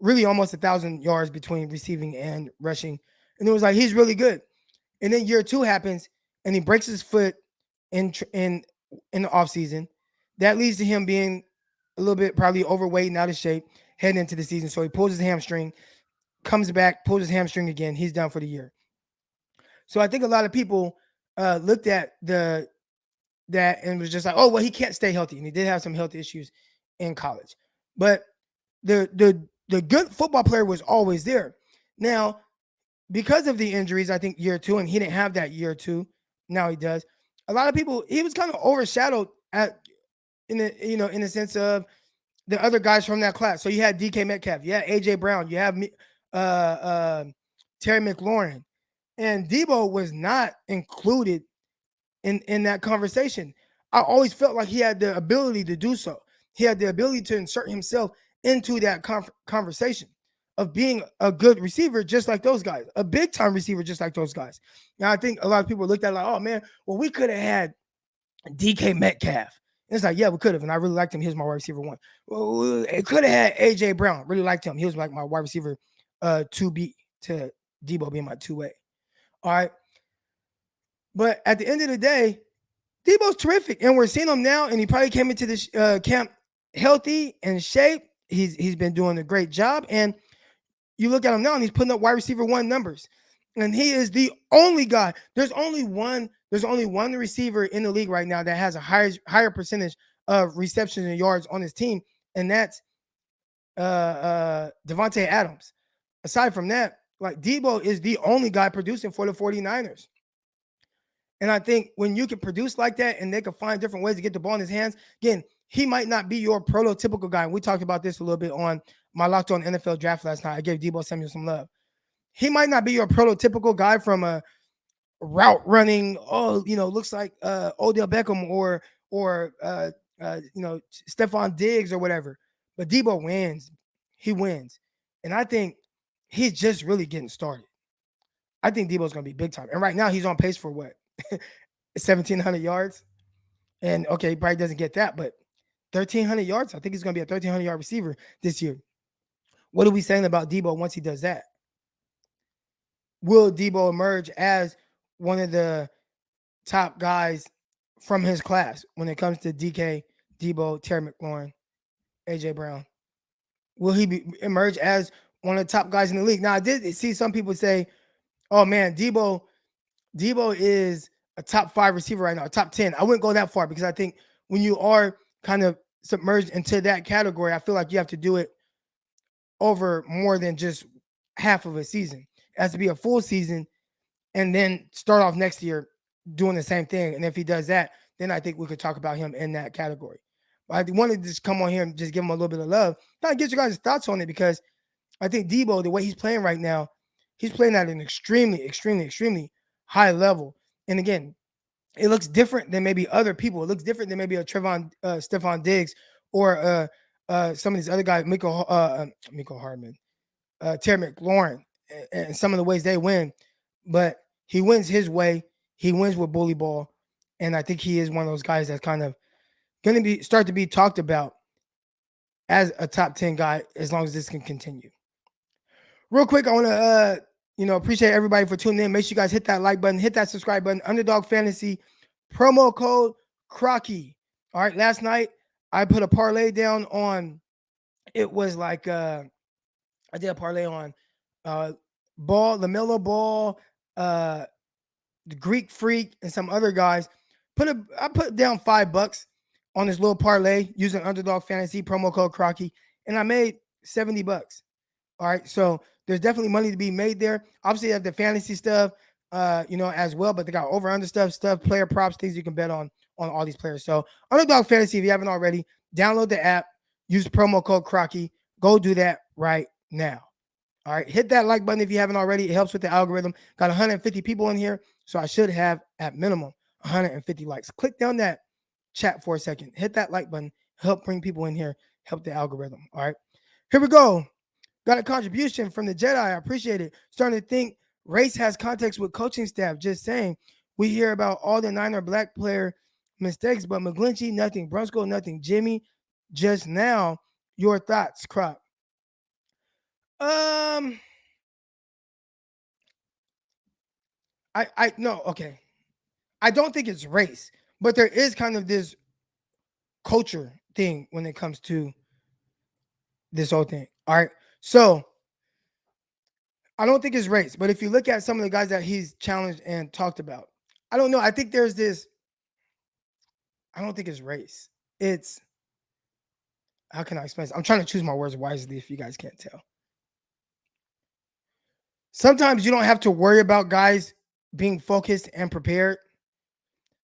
B: Really, almost 1,000 yards between receiving and rushing. And it was like he's really good. And then year two happens, and he breaks his foot in the offseason. That leads to him being a little bit probably overweight and out of shape heading into the season. So he pulls his hamstring, comes back, pulls his hamstring again. He's done for the year. So I think a lot of people looked at that and was just like, oh well, he can't stay healthy, and he did have some health issues in college, but the good football player was always there. Now, because of the injuries, I think year two, and he didn't have that year two. Now he does. A lot of people, he was kind of overshadowed in the sense of the other guys from that class. So you had DK Metcalf, you had AJ Brown, you have uh, uh, Terry McLaurin, and Deebo was not included in that conversation. I always felt like he had the ability to do so. He had the ability to insert himself into that conversation of being a good receiver, just like those guys, a big time receiver, just like those guys. Now, I think a lot of people looked at it like, oh man, well, we could have had DK Metcalf. And it's like, yeah, we could have. And I really liked him. He was my wide receiver one. Well, it could have had AJ Brown. Really liked him. He was like my wide receiver 2B to Deebo being my 2A. All right. But at the end of the day, Deebo's terrific, and we're seeing him now. And he probably came into this camp healthy and shape. He's been doing a great job. And you look at him now, and he's putting up wide receiver one numbers. And he is the only guy. There's only one receiver in the league right now that has a higher percentage of receptions and yards on his team, and that's Devontae Adams. Aside from that, like Deebo is the only guy producing for the 49ers. And I think when you can produce like that and they can find different ways to get the ball in his hands, again, he might not be your prototypical guy. And we talked about this a little bit on my Locked On NFL draft last night. I gave Deebo Samuel some love. He might not be your prototypical guy from a route running, looks like Odell Beckham or Stephon Diggs or whatever. But Deebo wins. He wins. And I think he's just really getting started. I think Deebo's going to be big time. And right now he's on pace for what? 1,700 yards. And okay, he probably doesn't get that, but 1,300 yards. I think he's going to be a 1,300 yard receiver this year. What are we saying about Deebo once he does that? Will Deebo emerge as one of the top guys from his class when it comes to DK, Deebo, Terry McLaurin, AJ Brown? Will he emerge as one of the top guys in the league? Now, I did see some people say, oh man, Deebo is a top 5 receiver right now, a top 10. I wouldn't go that far because I think when you are kind of submerged into that category, I feel like you have to do it over more than just half of a season. It has to be a full season and then start off next year doing the same thing. And if he does that, then I think we could talk about him in that category. But I wanted to just come on here and just give him a little bit of love. Kind of get you guys' thoughts on it because I think Deebo, the way he's playing right now, he's playing at an extremely, extremely, extremely high level. And again, it looks different than maybe other people. It looks different than maybe a Stephon Diggs or some of these other guys, Miko Hardman, Terry McLaurin, and some of the ways they win. But he wins his way. He wins with bully ball. And I think he is one of those guys that's kind of going to start to be talked about as a top 10 guy as long as this can continue. Real quick, I want to appreciate everybody for tuning in. Make sure you guys hit that like button, hit that subscribe button. Underdog Fantasy promo code Crocky. All right, last night I put a parlay down on. It was like I did a parlay on LaMelo Ball, the Greek Freak, and some other guys. I put down $5 on this little parlay using Underdog Fantasy promo code Crocky, and I made $70. All right, so there's definitely money to be made there. Obviously, you have the fantasy stuff, as well, but they got over-under stuff, player props, things you can bet on all these players. So Underdog Fantasy, if you haven't already, download the app, use promo code Crocky. Go do that right now. All right, hit that like button if you haven't already. It helps with the algorithm. Got 150 people in here, so I should have at minimum 150 likes. Click down that chat for a second. Hit that like button. Help bring people in here. Help the algorithm. All right, here we go. Got a contribution from the Jedi. I appreciate it. Starting to think race has context with coaching staff. Just saying, we hear about all the Niner black player mistakes, but McGlinchey, nothing. Brunsko, nothing. Jimmy, just now. Your thoughts, Croc? Um, I no, okay. I don't think it's race, but there is kind of this culture thing when it comes to this whole thing. All right. So I don't think it's race, but if you look at some of the guys that he's challenged and talked about, I don't know. I think there's this. I don't think it's race. It's how can I explain this? I'm trying to choose my words wisely if you guys can't tell. Sometimes you don't have to worry about guys being focused and prepared.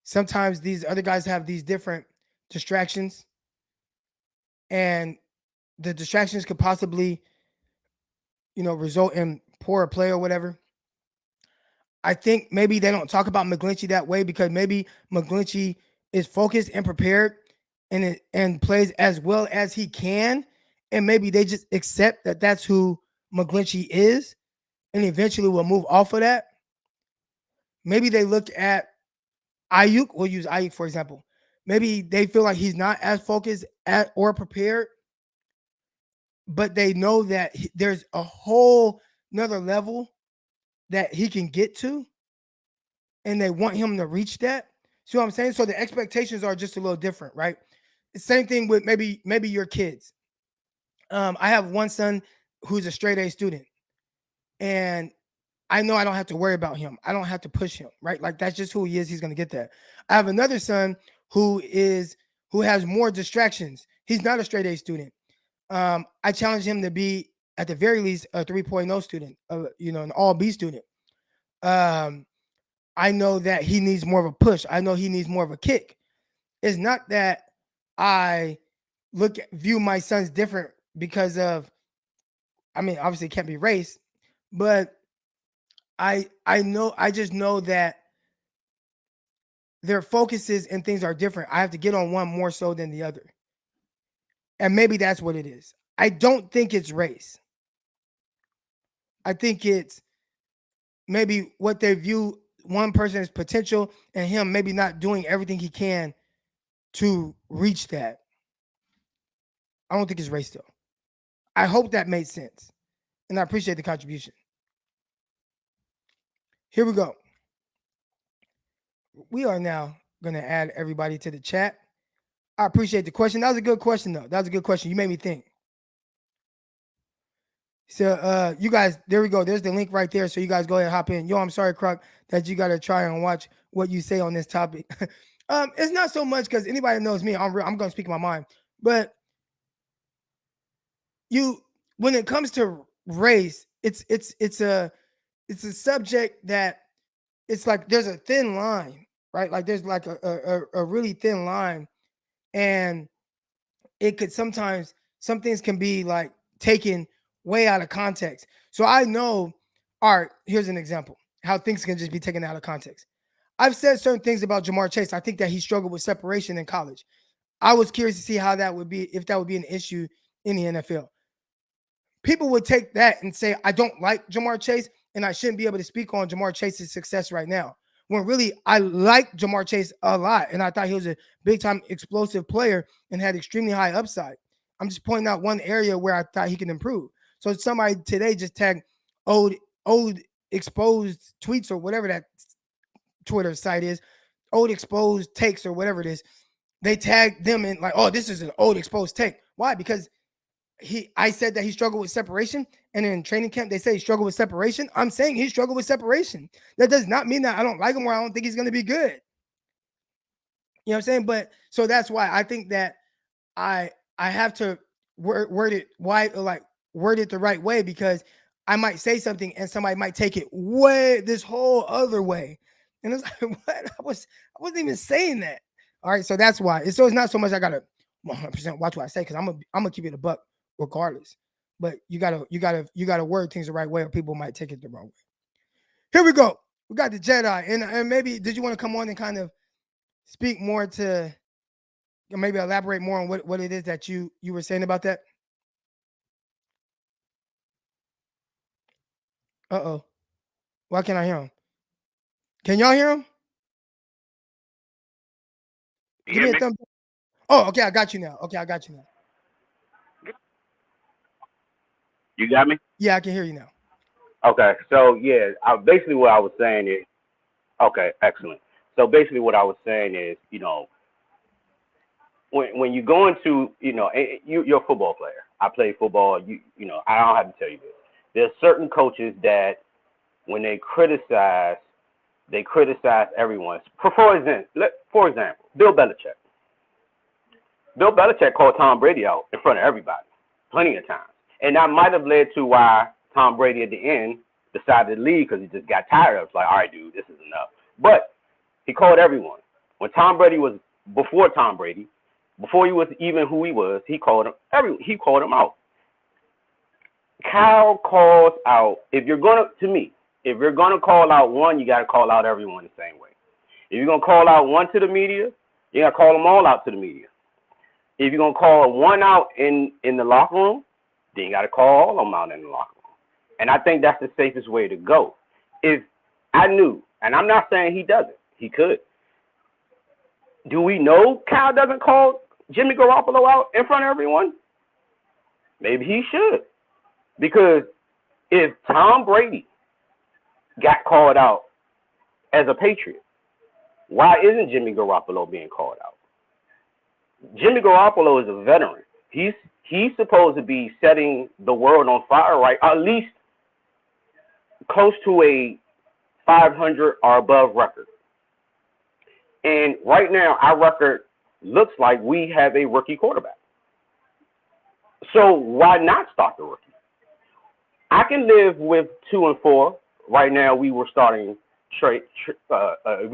B: Sometimes these other guys have these different distractions, and the distractions could possibly, result in poor play or whatever. I think maybe they don't talk about McGlinchey that way because maybe McGlinchey is focused and prepared and plays as well as he can, and maybe they just accept that that's who McGlinchey is, and eventually will move off of that. Maybe they look at Ayuk. We'll use Ayuk for example. Maybe they feel like he's not as focused or prepared, but they know that there's a whole another level that he can get to, and they want him to reach that. See what I'm saying? So the expectations are just a little different, right? The same thing with maybe your kids. I have one son who's a straight A student, and I know I don't have to worry about him. I don't have to push him, right? Like that's just who he is. He's gonna get that. I have another son who has more distractions. He's not a straight A student. I challenge him to be at the very least a 3.0 student, an all B student. I know that he needs more of a push. I know he needs more of a kick. It's not that I view my sons different because of, obviously it can't be race, but I just know that their focuses and things are different. I have to get on one more so than the other. And maybe that's what it is. I don't think it's race. I think it's maybe what they view one person's potential and him maybe not doing everything he can to reach that. I don't think it's race though. I hope that made sense. And I appreciate the contribution. Here we go. We are now going to add everybody to the chat. I appreciate the question. That was a good question though. That was a good question. You made me think. So you guys, there we go. There's the link right there. So you guys go ahead and hop in. Yo, I'm sorry, Croc, that you got to try and watch what you say on this topic. It's not so much because anybody knows me. I'm going to speak my mind. But when it comes to race, it's a subject that it's like there's a thin line, right? Like there's like a really thin line, and it could sometimes some things can be like taken way out of context. So I know, all right, here's an example how things can just be taken out of context. I've said certain things about Jamar Chase. I think that he struggled with separation in college. I was curious to see how that would be, if that would be an issue in the NFL. People would take that and say, I don't like Jamar Chase, and I shouldn't be able to speak on Jamar Chase's success right now. When really, I like Jamar Chase a lot, and I thought he was a big-time explosive player and had extremely high upside. I'm just pointing out one area where I thought he can improve. So somebody today just tagged old exposed tweets or whatever that Twitter site is, old exposed takes or whatever it is. They tagged them in like, oh, this is an old exposed take. Why? Because I said that he struggled with separation, and in training camp they say he struggled with separation. I'm saying he struggled with separation. That does not mean that I don't like him or I don't think he's going to be good. You know what I'm saying? But so that's why I think that I have to word it the right way, because I might say something and somebody might take it way this whole other way, and it's like, what? I wasn't even saying that. All right, so that's why. So it's not so much I gotta 100% watch what I say, because I'm gonna keep it a buck regardless. but you gotta word things the right way, or people might take it the wrong way. Here we go. We got the Jedi, and maybe did you want to come on and kind of speak more to, maybe elaborate more on what it is that you were saying about that? Uh-oh. Why can't I hear him? Can y'all hear him? Give me a thumbs up. Oh, okay, I got you now. Okay, I got you now.
C: You got me?
B: Yeah, I can hear you now.
C: Okay. So yeah, basically what I was saying is, okay, excellent. So basically what I was saying is, when you go into, you're a football player. I play football. I don't have to tell you this. There's certain coaches that when they criticize everyone. For example, Bill Belichick. Bill Belichick called Tom Brady out in front of everybody, plenty of times. And that might have led to why Tom Brady at the end decided to leave, because he just got tired of it. It's like, all right, dude, this is enough. But he called everyone. When Tom Brady was before he was even who he was, he called him out. Kyle calls out, if you're gonna call out one, you gotta call out everyone the same way. If you're gonna call out one to the media, you gotta call them all out to the media. If you're gonna call one out in the locker room, then you gotta call all of them out in the locker room. And I think that's the safest way to go. If I knew, and I'm not saying he doesn't, he could. Do we know Kyle doesn't call Jimmy Garoppolo out in front of everyone? Maybe he should. Because if Tom Brady got called out as a Patriot, why isn't Jimmy Garoppolo being called out? Jimmy Garoppolo is a veteran. He's supposed to be setting the world on fire, right? At least close to a 500 or above record. And right now, our record looks like we have a rookie quarterback. So why not start the rookie? I can live with 2-4. Right now, we were starting Trey. I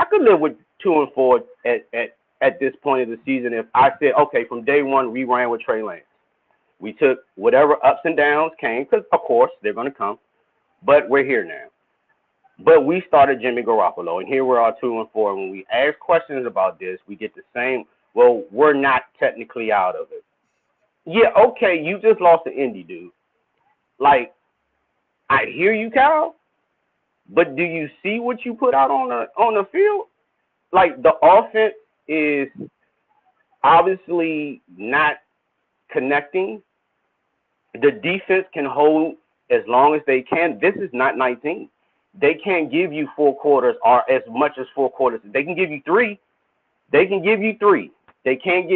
C: could live with 2-4 at this point of the season if I said, okay, from day one, we ran with Trey Lance. We took whatever ups and downs came, because, of course, they're going to come. But we're here now. But we started Jimmy Garoppolo, and here we are 2-4. When we ask questions about this, we get the same, well, we're not technically out of it. Yeah, okay, you just lost to Indy, dude. Like, I hear you, Kyle, but do you see what you put out on the field? Like, the offense is obviously not connecting. The defense can hold as long as they can. This is not 19. They can't give you 4 quarters or as much as 4 quarters. They can give you 3. They can't give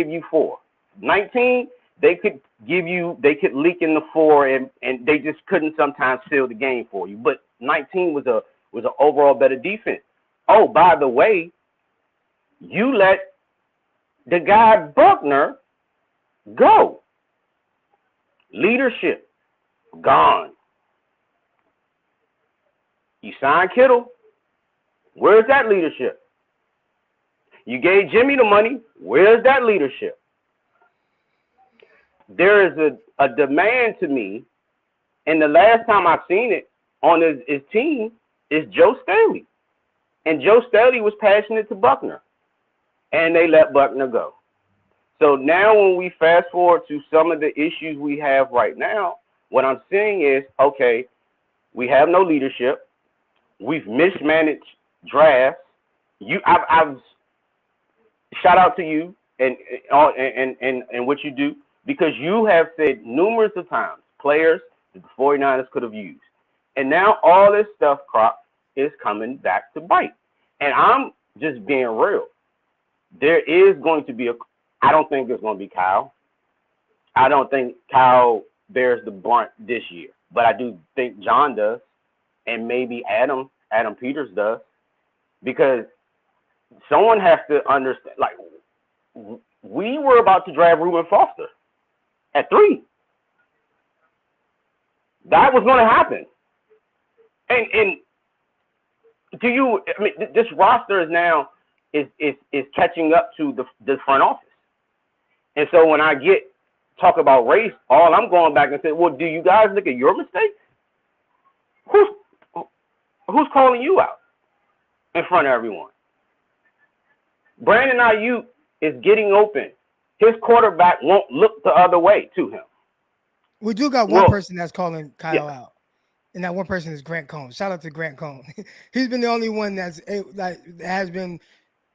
C: you 4. 19, they could leak in the 4 and they just couldn't sometimes seal the game for you. But 19 was an overall better defense. Oh, by the way, you let the guy Buckner go. Leadership gone. You signed Kittle. Where's that leadership? You gave Jimmy the money. Where's that leadership? There is a demand to me, and the last time I've seen it on his team is Joe Staley. And Joe Staley was passionate to Buckner, and they let Buckner go. So now when we fast forward to some of the issues we have right now, what I'm saying is, okay, we have no leadership. We've mismanaged drafts. I've shout out to you and what you do, because you have said numerous of times players that the 49ers could have used. And now all this stuff, Croc, is coming back to bite. And I'm just being real. There is going to be I don't think it's going to be Kyle. I don't think Kyle bears the brunt this year. But I do think John does. And maybe Adam Peters does, because someone has to understand, like, we were about to draft Reuben Foster at 3. That was going to happen. And this roster is now is catching up to the front office. And so when I get talk about race, all I'm going back and saying, well, do you guys look at your mistakes? Who's calling you out in front of everyone? Brandon Ayuk is getting open. His quarterback won't look the other way to him.
B: We do got one person that's calling Kyle out, and that one person is Grant Cohn. Shout out to Grant Cohn. He's been the only one that's has been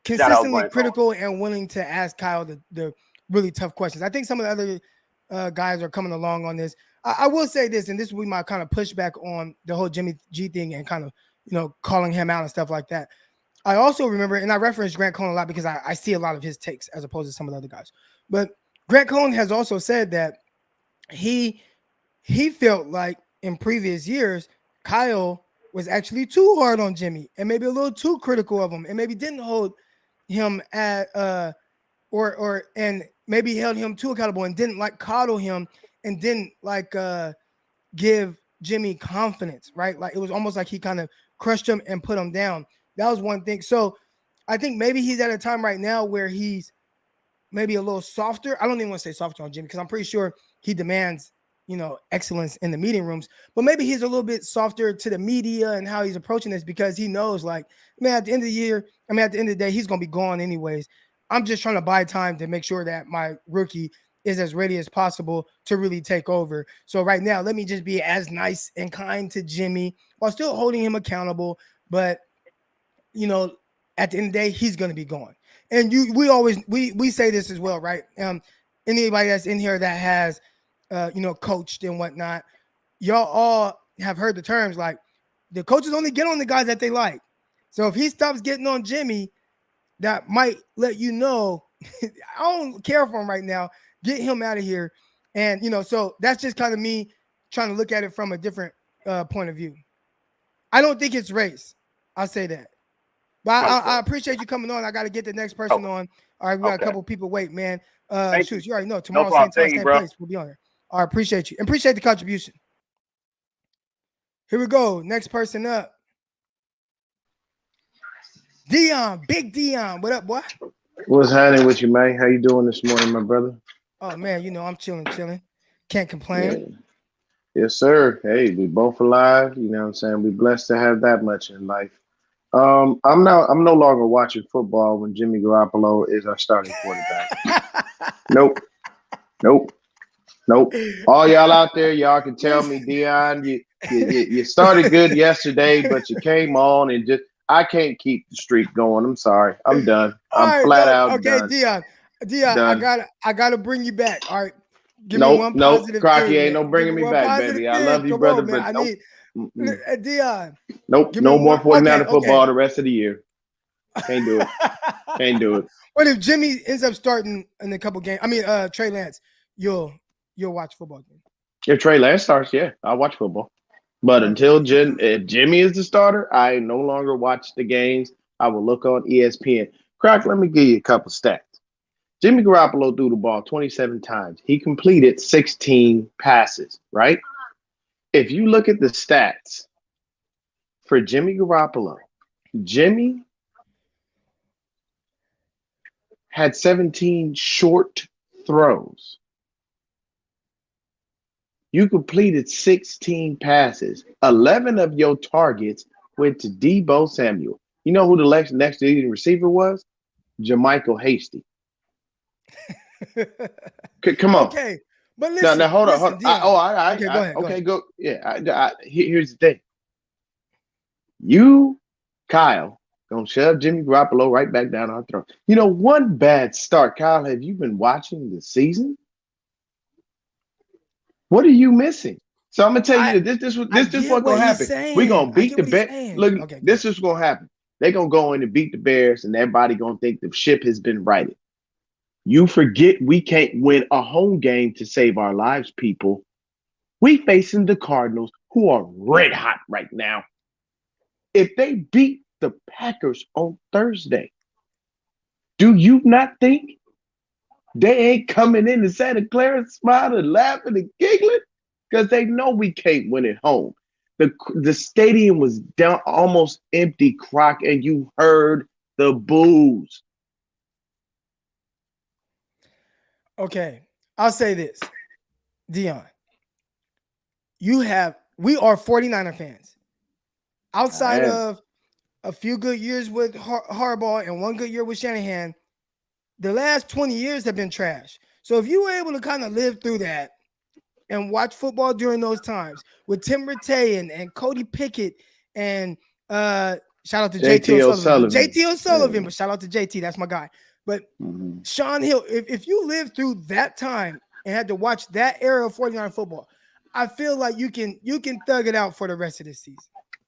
B: consistently critical and willing to ask Kyle the really tough questions. I think some of the other guys are coming along on this. I will say this, and this will be my kind of pushback on the whole Jimmy G thing and kind of, calling him out and stuff like that. I also remember, and I reference Grant Cohn a lot because I see a lot of his takes as opposed to some of the other guys. But Grant Cohn has also said that he felt like in previous years, Kyle was actually too hard on Jimmy and maybe a little too critical of him and maybe didn't hold him at and maybe held him too accountable and didn't coddle him and didn't give Jimmy confidence, right? Like it was almost like he kind of crushed him and put him down. That was one thing. So I think maybe he's at a time right now where he's maybe a little softer. I don't even want to say softer on Jimmy because I'm pretty sure he demands, excellence in the meeting rooms. But maybe he's a little bit softer to the media and how he's approaching this because he knows, at the end of the day, he's going to be gone anyways. I'm just trying to buy time to make sure that my rookie is as ready as possible to really take over. So right now, let me just be as nice and kind to Jimmy while still holding him accountable. But, at the end of the day, he's going to be gone. And we say this as well, right? Anybody that's in here that has, coached and whatnot, y'all all have heard the terms like the coaches only get on the guys that they like. So if he stops getting on Jimmy, that might let you know, I don't care for him right now. Get him out of here. And, so that's just kind of me trying to look at it from a different point of view. I don't think it's race. I'll say that. But I appreciate you coming on. I got to get the next person on. All right, we got a couple people wait, man. Shoot, you already know. Tomorrow, same time, same place. We'll be on here. All right, appreciate you. And appreciate the contribution. Here we go. Next person up. Dion, Big Dion. What up, boy?
D: What's happening with you, man? How you doing this morning, my brother?
B: Oh, man, I'm chilling. Can't complain.
D: Yeah. Yes, sir. Hey, we both alive. You know what I'm saying? We're blessed to have that much in life. I'm no longer watching football when Jimmy Garoppolo is our starting quarterback. Nope. All y'all out there, y'all can tell me, Dion, you started good yesterday, but you came on and I can't keep the streak going. I'm sorry. I'm done. I'm flat out done.
B: Okay, Dion, done. I gotta bring you back. All right.
D: Give me one positive Crocky thing, ain't no bringing me back, baby. Thing. I love you, brother, but
B: I need Dion.
D: Nope. No more 49er football the rest of the year. Can't do it.
B: What if Jimmy ends up starting in a couple games? I mean, Trey Lance, you'll watch football game.
D: If Trey Lance starts, yeah, I'll watch football. But until if Jimmy is the starter, I no longer watch the games. I will look on ESPN. Croc, let me give you a couple stats. Jimmy Garoppolo threw the ball 27 times. He completed 16 passes, right? If you look at the stats for Jimmy Garoppolo, Jimmy had 17 short throws. You completed 16 passes. 11 of your targets went to Deebo Samuel. You know who the next leading receiver was? Jermichael Hasty. Come on.
B: Okay, but listen.
D: Now hold on.
B: Okay, go ahead.
D: Okay, go. Yeah. Here's the thing. You, Kyle, gonna shove Jimmy Garoppolo right back down our throat. One bad start. Kyle, have you been watching the season? What are you missing? So I'm gonna tell you this is what's gonna happen. We're gonna beat the Bears. Look, this is what's gonna happen. They're gonna go in and beat the Bears, and everybody gonna think the ship has been righted. You forget we can't win a home game to save our lives, people. We facing the Cardinals, who are red hot right now. If they beat the Packers on Thursday, do you not think they ain't coming in to Santa Clara smiling, laughing, and giggling? Because they know we can't win at home. The stadium was down almost empty, Croc, and you heard the boos.
B: Okay. I'll say this, Dion. We are 49er fans. Outside of a few good years with Harbaugh and one good year with Shanahan, the last 20 years have been trash. So if you were able to kind of live through that and watch football during those times with Tim Rattay and Cody Pickett and shout out to JT O'Sullivan. JT O'Sullivan, but shout out to JT. That's my guy. But Sean Hill, if you lived through that time and had to watch that era of 49 football, I feel like you can thug it out for the rest of this season.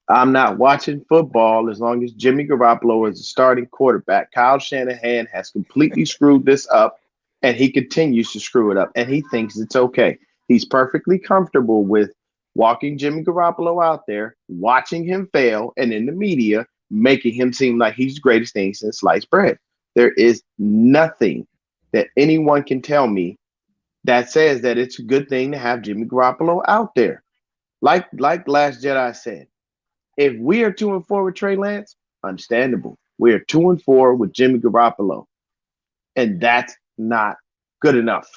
D: I'm not watching football as long as Jimmy Garoppolo is the starting quarterback. Kyle Shanahan has completely screwed this up, and he continues to screw it up, and he thinks it's okay. He's perfectly comfortable with walking Jimmy Garoppolo out there, watching him fail, and in the media, making him seem like he's the greatest thing since sliced bread. There is nothing that anyone can tell me that says that it's a good thing to have Jimmy Garoppolo out there. Like Last Jedi said, if we are 2-4 with Trey Lance, understandable. We are 2-4 with Jimmy Garoppolo, and that's not good enough.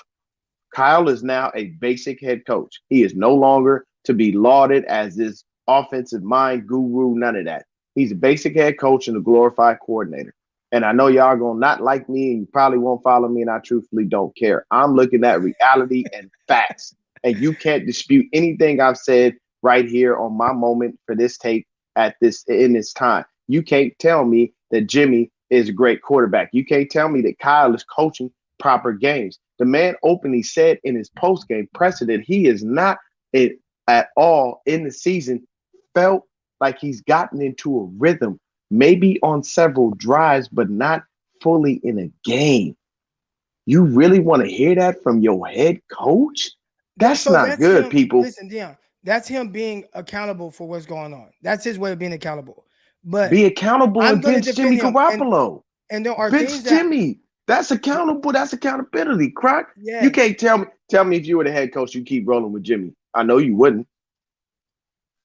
D: Kyle is now a basic head coach. He is no longer to be lauded as this offensive mind guru, none of that. He's a basic head coach and a glorified coordinator. And I know y'all gonna not like me and you probably won't follow me, and I truthfully don't care. I'm looking at reality and facts. And you can't dispute anything I've said right here on my moment for this tape in this time. You can't tell me that Jimmy is a great quarterback. You can't tell me that Kyle is coaching proper games. The man openly said in his post-game precedent, he is not at all in the season felt like he's gotten into a rhythm, maybe on several drives, but not fully in a game. You really want to hear that from your head coach? That's not good, people.
B: Listen, Dion, that's him being accountable for what's going on. That's his way of being accountable. But
D: be accountable against Jimmy Garoppolo.
B: And there are
D: things Jimmy. That's accountable. That's accountability, Croc.
B: Yes.
D: You can't tell me if you were the head coach, you keep rolling with Jimmy. I know you wouldn't.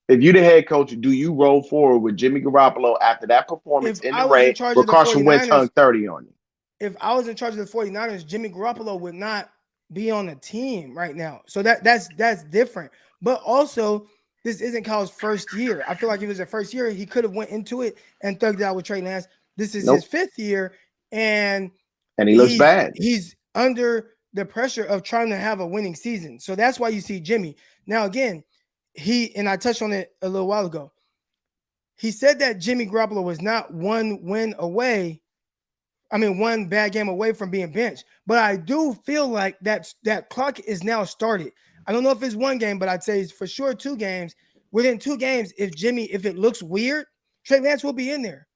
D: If you're the head coach, do you roll forward with Jimmy Garoppolo after that performance in the rain where Carson Wentz hung 30 on you?
B: If I was in charge of the 49ers, Jimmy Garoppolo would not be on the team right now. So that's different. But also, this isn't Kyle's first year. I feel like if it was the first year, he could have went into it and thugged it out with Trey Lance. This is his fifth year, and
D: he looks bad.
B: He's under the pressure of trying to have a winning season. So that's why you see Jimmy. Now, again, and I touched on it a little while ago. He said that Jimmy Garoppolo was not one bad game away from being benched. But I do feel like that clock is now started. I don't know if it's one game, but I'd say it's for sure 2 games. Within 2 games, if it looks weird, Trey Lance will be in there.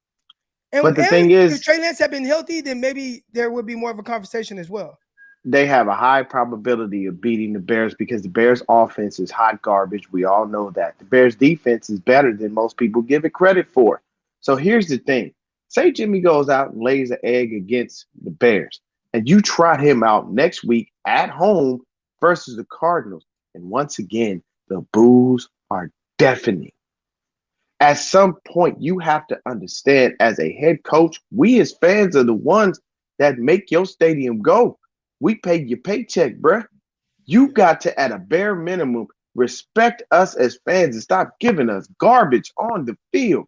D: But the thing is,
B: if Trey Lance had been healthy, then maybe there would be more of a conversation as well.
D: They have a high probability of beating the Bears because the Bears offense is hot garbage. We all know that. The Bears defense is better than most people give it credit for. So here's the thing. Say Jimmy goes out and lays an egg against the Bears, and you trot him out next week at home versus the Cardinals. And once again, the boos are deafening. At some point, you have to understand as a head coach, we as fans are the ones that make your stadium go. We pay your paycheck, bruh. You got to, at a bare minimum, respect us as fans and stop giving us garbage on the field.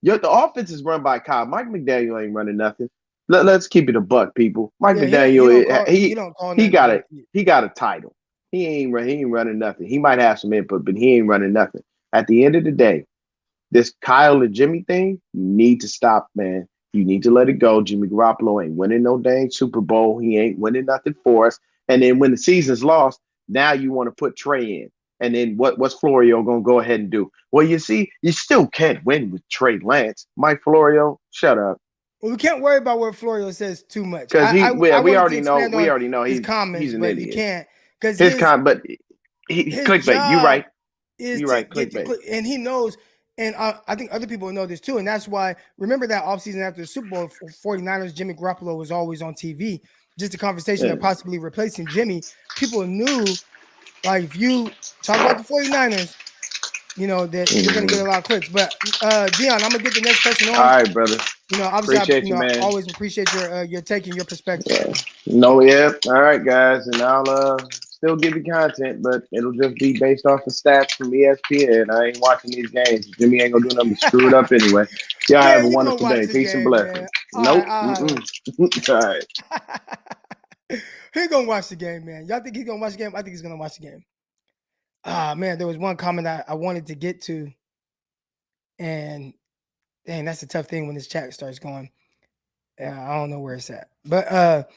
D: The offense is run by Kyle. Mike McDaniel ain't running nothing. Let's keep it a buck, people. Mike McDaniel, he got a title. He ain't running nothing. He might have some input, but he ain't running nothing. At the end of the day, this Kyle and Jimmy thing, you need to stop, man. You need to let it go. Jimmy Garoppolo ain't winning no dang Super Bowl. He ain't winning nothing for us. And then when the season's lost, now you want to put Trey in. And then what's Florio going to go ahead and do? Well, you see, you still can't win with Trey Lance. Mike Florio, shut up.
B: Well, we can't worry about what Florio says too much.
D: Because we already know
B: his comments,
D: he's an
B: but
D: idiot.
B: You can't. Because
D: his clickbait. You're right. You're right. Clickbait.
B: And he knows. And I think other people know this too. And that's why, remember that offseason after the Super Bowl for 49ers, Jimmy Garoppolo was always on TV. Just a conversation of possibly replacing Jimmy. People knew, like, if you talk about the 49ers, you know, that you're going to get a lot of clicks. But, Dion, I'm going to get the next person on.
D: All right, brother.
B: Obviously,
D: Appreciate you, man.
B: always appreciate your taking your perspective.
D: Yeah. All right, guys, and I'll still give you content, but it'll just be based off of stats from ESPN. I ain't watching these games. Jimmy ain't gonna do nothing but screw it up anyway. Y'all have a wonderful day. Peace and blessings. Nope. All right.
B: He's gonna watch the game, man. Y'all think he's gonna watch the game? I think he's gonna watch the game. Man, there was one comment I wanted to get to, and dang, that's a tough thing when this chat starts going. I don't know where it's at, but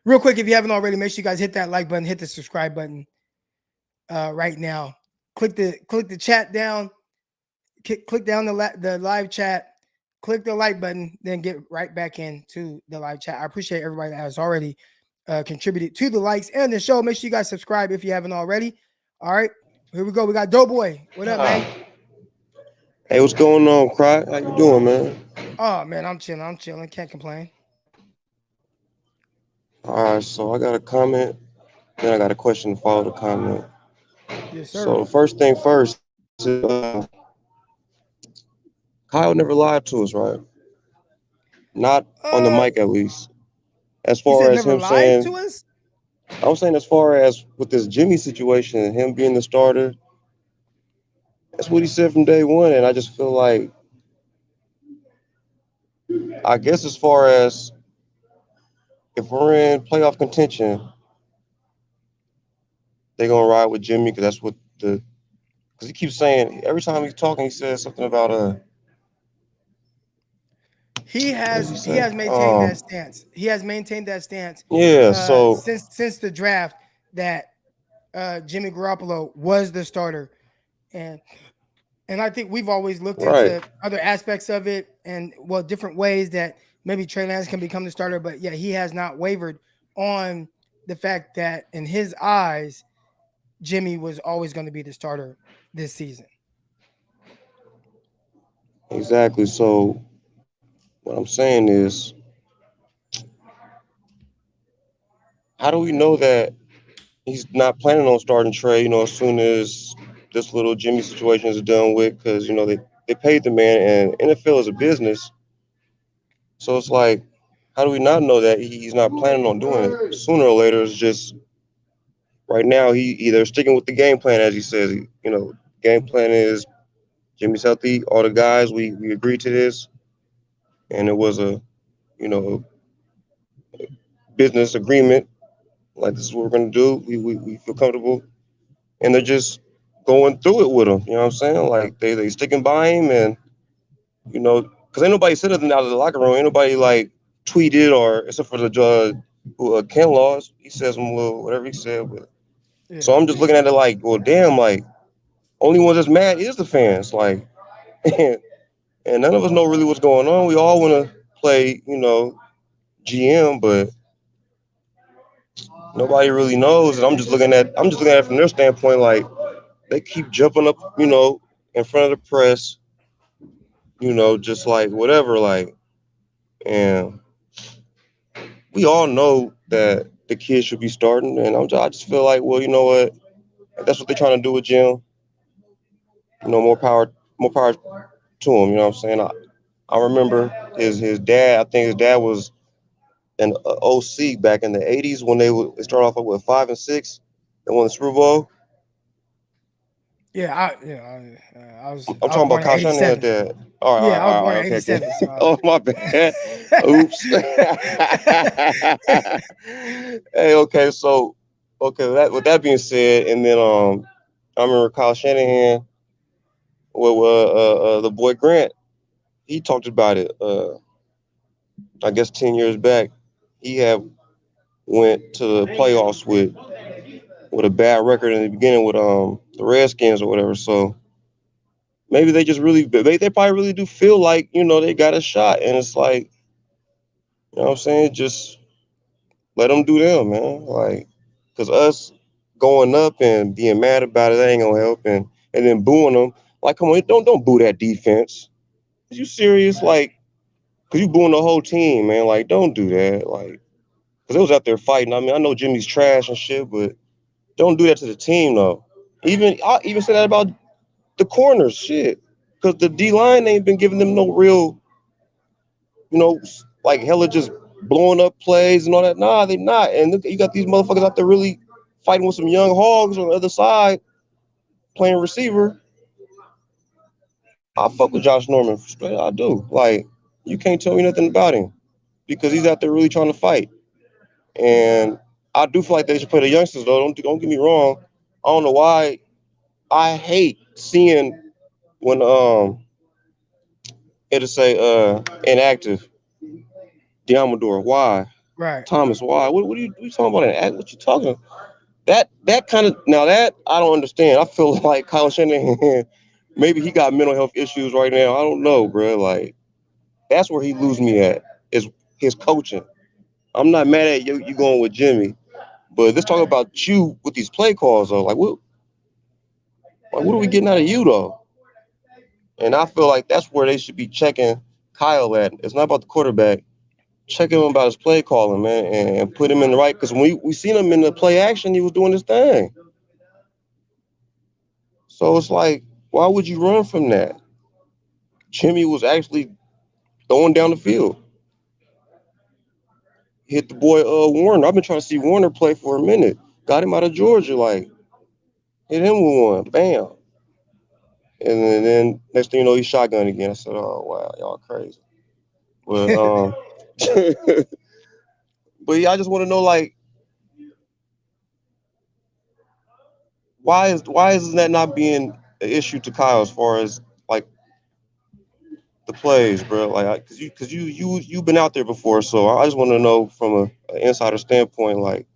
B: real quick, if you haven't already, make sure you guys hit that like button, hit the subscribe button right now. Click the chat down, click down the live chat, click the like button, then get right back into the live chat. I appreciate everybody that has already contributed to the likes and the show. Make sure you guys subscribe if you haven't already. All right, here we go. We got Doughboy. What up, man?
E: Hey, what's going on, Croc? How you doing, man?
B: Oh man, I'm chilling. Can't complain.
E: All right, so I got a comment, then I got a question to follow the comment.
B: Yes, sir.
E: So the first thing first is Kyle never lied to us, right? Not on the mic, at least. As far as him saying,
B: to us?
E: I'm saying as far as with this Jimmy situation, him being the starter, that's what he said from day one, and I just feel like, I guess as far as if we're in playoff contention, they're gonna ride with Jimmy because that's what because he keeps saying every time he's talking, he says something about
B: He has maintained that stance. He has maintained that stance.
E: Yeah. So
B: since the draft that Jimmy Garoppolo was the starter, and I think we've always looked into other aspects of it and different ways that maybe Trey Lance can become the starter. But yeah, he has not wavered on the fact that in his eyes, Jimmy was always going to be the starter this season.
E: Exactly. So what I'm saying is, how do we know that he's not planning on starting Trey, as soon as this little Jimmy situation is done with? Because, they paid the man, and NFL is a business. So it's like, how do we not know that he's not planning on doing it? Sooner or later, it's just right now he either sticking with the game plan, as he says. Game plan is Jimmy's healthy. All the guys, we agreed to this, and it was a business agreement. Like, this is what we're gonna do. We feel comfortable, and they're just going through it with him. You know what I'm saying? Like, they sticking by him, and because ain't nobody said nothing out of the locker room. Ain't nobody like tweeted or except for the Ken Laws. He says some little whatever he said. But so I'm just looking at it like, well, damn, like only one that's mad is the fans. Like, and none of us know really what's going on. We all want to play, GM, but nobody really knows. And I'm just looking at it from their standpoint. Like, they keep jumping up, in front of the press, just like whatever, like, and we all know that the kid should be starting, and I just feel like, well, you know what, if that's what they're trying to do with Jim. More power to him. You know what I'm saying? I remember his dad. I think his dad was an OC back in the '80s when they started off with 5 and 6. They won the Super Bowl.
B: Yeah, I was.
E: I'm talking about Kyle Shanahan's dad. All right,
B: I was born in
E: okay.
B: '87. So.
E: Oh, my bad. Oops. Hey, okay. So, with that being said, and then I remember Kyle Shanahan with the boy Grant. He talked about it. I guess 10 years back, he had went to the playoffs with a bad record in the beginning with the Redskins or whatever. So maybe they probably really do feel like, they got a shot, and it's like, you know what I'm saying, just let them do them, man. Like, because us going up and being mad about it, that ain't gonna help, and then booing them. Like, come on, don't boo that defense. Are you serious? Like, because you booing the whole team, man. Like, don't do that. Like, because they was out there fighting. I mean, I know Jimmy's trash and shit, but don't do that to the team, though. I even said that about the corners, shit. Because the D-line ain't been giving them no real like hella just blowing up plays and all that. Nah, they not. And look, you got these motherfuckers out there really fighting with some young hogs on the other side, playing receiver. I fuck with Josh Norman. I do. Like, you can't tell me nothing about him because he's out there really trying to fight. And I do feel like they should play the youngsters, though. Don't get me wrong. I don't know why. I hate seeing when it'll say inactive. Diamador, why?
B: Right.
E: Thomas, why? What are you talking about? What you talking about? That kind of now that I don't understand. I feel like Kyle Shanahan, maybe he got mental health issues right now. I don't know, bro. Like that's where he lose me at is his coaching. I'm not mad at you going with Jimmy, but let's talk about you with these play calls though. Like what are we getting out of you though? And I feel like that's where they should be checking Kyle at. It's not about the quarterback. Check him about his play calling, man, and put him in the right. Because when we seen him in the play action, he was doing his thing. So it's like, why would you run from that? Jimmy was actually throwing down the field. Hit the boy Warner. I've been trying to see Warner play for a minute. Got him out of Georgia, like hit him with one, bam. And then next thing you know, he shotgun again. I said, oh wow, y'all crazy. But but yeah, I just want to know like why is that not being an issue to Kyle as far as like the plays, bro? Like, cause you've been out there before, so I just want to know from an insider standpoint, like,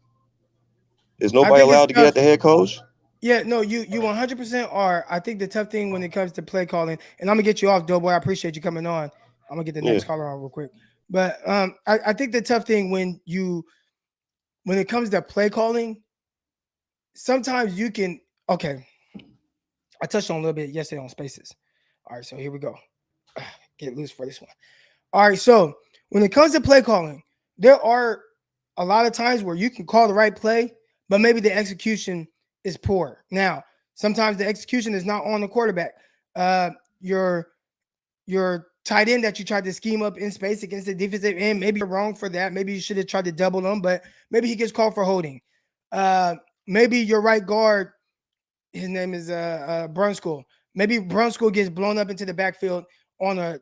E: is
B: I
E: nobody
B: think it's
E: allowed to get
B: tough.
E: at the head coach?
B: Yeah, no, you 100% are. I think the tough thing when it comes to play calling, and I'm gonna get you off, Doughboy. I appreciate you coming on. I'm gonna get the next
E: Yeah.
B: caller on real quick. But I think the tough thing when it comes to play calling, sometimes you can okay. I touched on a little bit yesterday on spaces. All right, so here we go. Get loose for this one. All right, so when it comes to play calling, there are a lot of times where you can call the right play, but maybe the execution is poor. Now, sometimes the execution is not on the quarterback. Your tight end that you tried to scheme up in space against the defensive end, maybe you're wrong for that. Maybe you should have tried to double him, but maybe he gets called for holding. Maybe your right guard, his name is Brunskill. Maybe Brunskill gets blown up into the backfield on a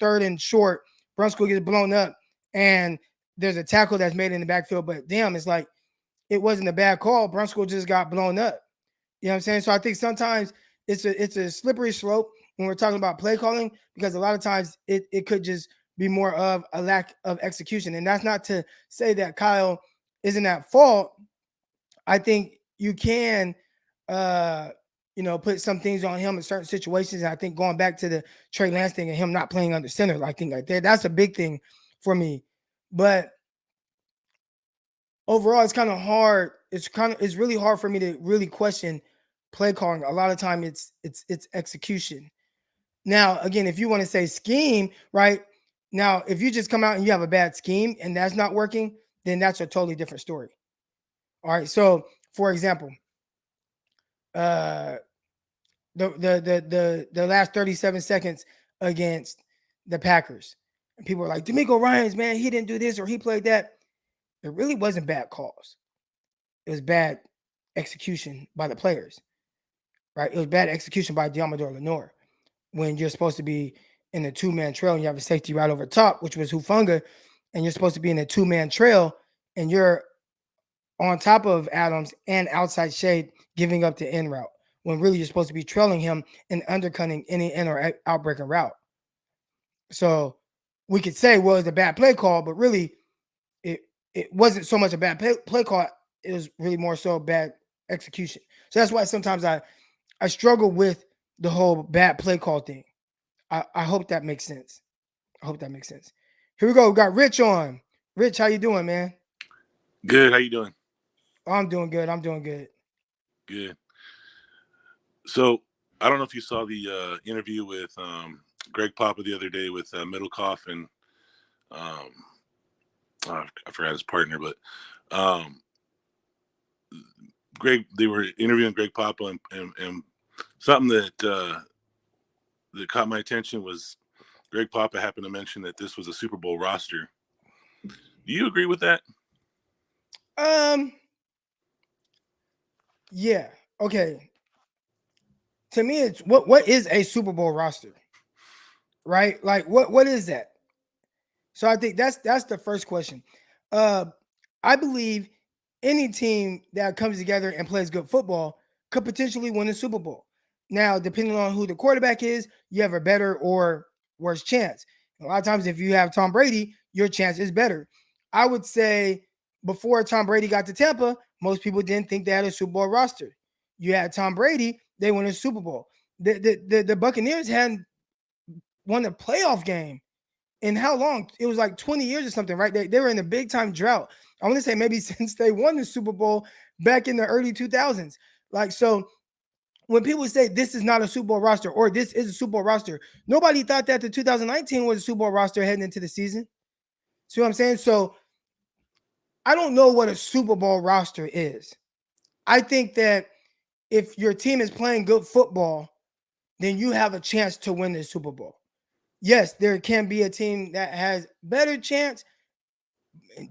B: third and short. Brunskill gets blown up, and there's a tackle that's made in the backfield. But damn, it's like it wasn't a bad call. Brunskill just got blown up. You know what I'm saying? So I think sometimes it's a slippery slope when we're talking about play calling because a lot of times it could just be more of a lack of execution. And that's not to say that Kyle isn't at fault. I think you can put some things on him in certain situations. And I think going back to the Trey Lance thing and him not playing under center, I think like that's a big thing for me. But overall, it's kind of hard. It's really hard for me to really question play calling. A lot of time it's execution. Now, again, if you want to say scheme, right? Now, if you just come out and you have a bad scheme and that's not working, then that's a totally different story. All right. So, for example, the last 37 seconds against the Packers, and people are like, D'Amico Ryans, man, he didn't do this or he played that. It really wasn't bad calls. It was bad execution by the players, right? It was bad execution by Diamador Lenore when you're supposed to be in a two-man trail and you have a safety right over top, which was Hufanga, and you're supposed to be in a two-man trail and you're on top of Adams and outside shade giving up the in route when really you're supposed to be trailing him and undercutting any in or outbreaking route. So we could say, well, it's a bad play call, but really it wasn't so much a bad play call. It was really more so bad execution. So that's why sometimes I struggle with the whole bad play call thing. I hope that makes sense. Here we go. We got Rich on. Rich, how you doing, man?
F: Good. How you doing?
B: I'm doing good.
F: Good. So I don't know if you saw the interview with Greg Papa the other day with Middlecoff and I forgot his partner, but they were interviewing Greg Papa and something that caught my attention was Greg Papa happened to mention that this was a Super Bowl roster. Do you agree with that?
B: Yeah. Okay. To me, it's what is a Super Bowl roster? Right? Like what is that? So I think that's the first question. I believe any team that comes together and plays good football could potentially win the Super Bowl. Now, depending on who the quarterback is, you have a better or worse chance. A lot of times, if you have Tom Brady, your chance is better. I would say before Tom Brady got to Tampa, most people didn't think they had a Super Bowl roster. You had Tom Brady, they won a Super Bowl. The Buccaneers hadn't won a playoff game in how long? It was like 20 years or something, right? They were in a big time drought. I want to say maybe since they won the Super Bowl back in the early 2000s. Like, so when people say this is not a Super Bowl roster or this is a Super Bowl roster, nobody thought that the 2019 was a Super Bowl roster heading into the season. See what I'm saying? So I don't know what a Super Bowl roster is. I think that if your team is playing good football, then you have a chance to win the Super Bowl. Yes, there can be a team that has better chance.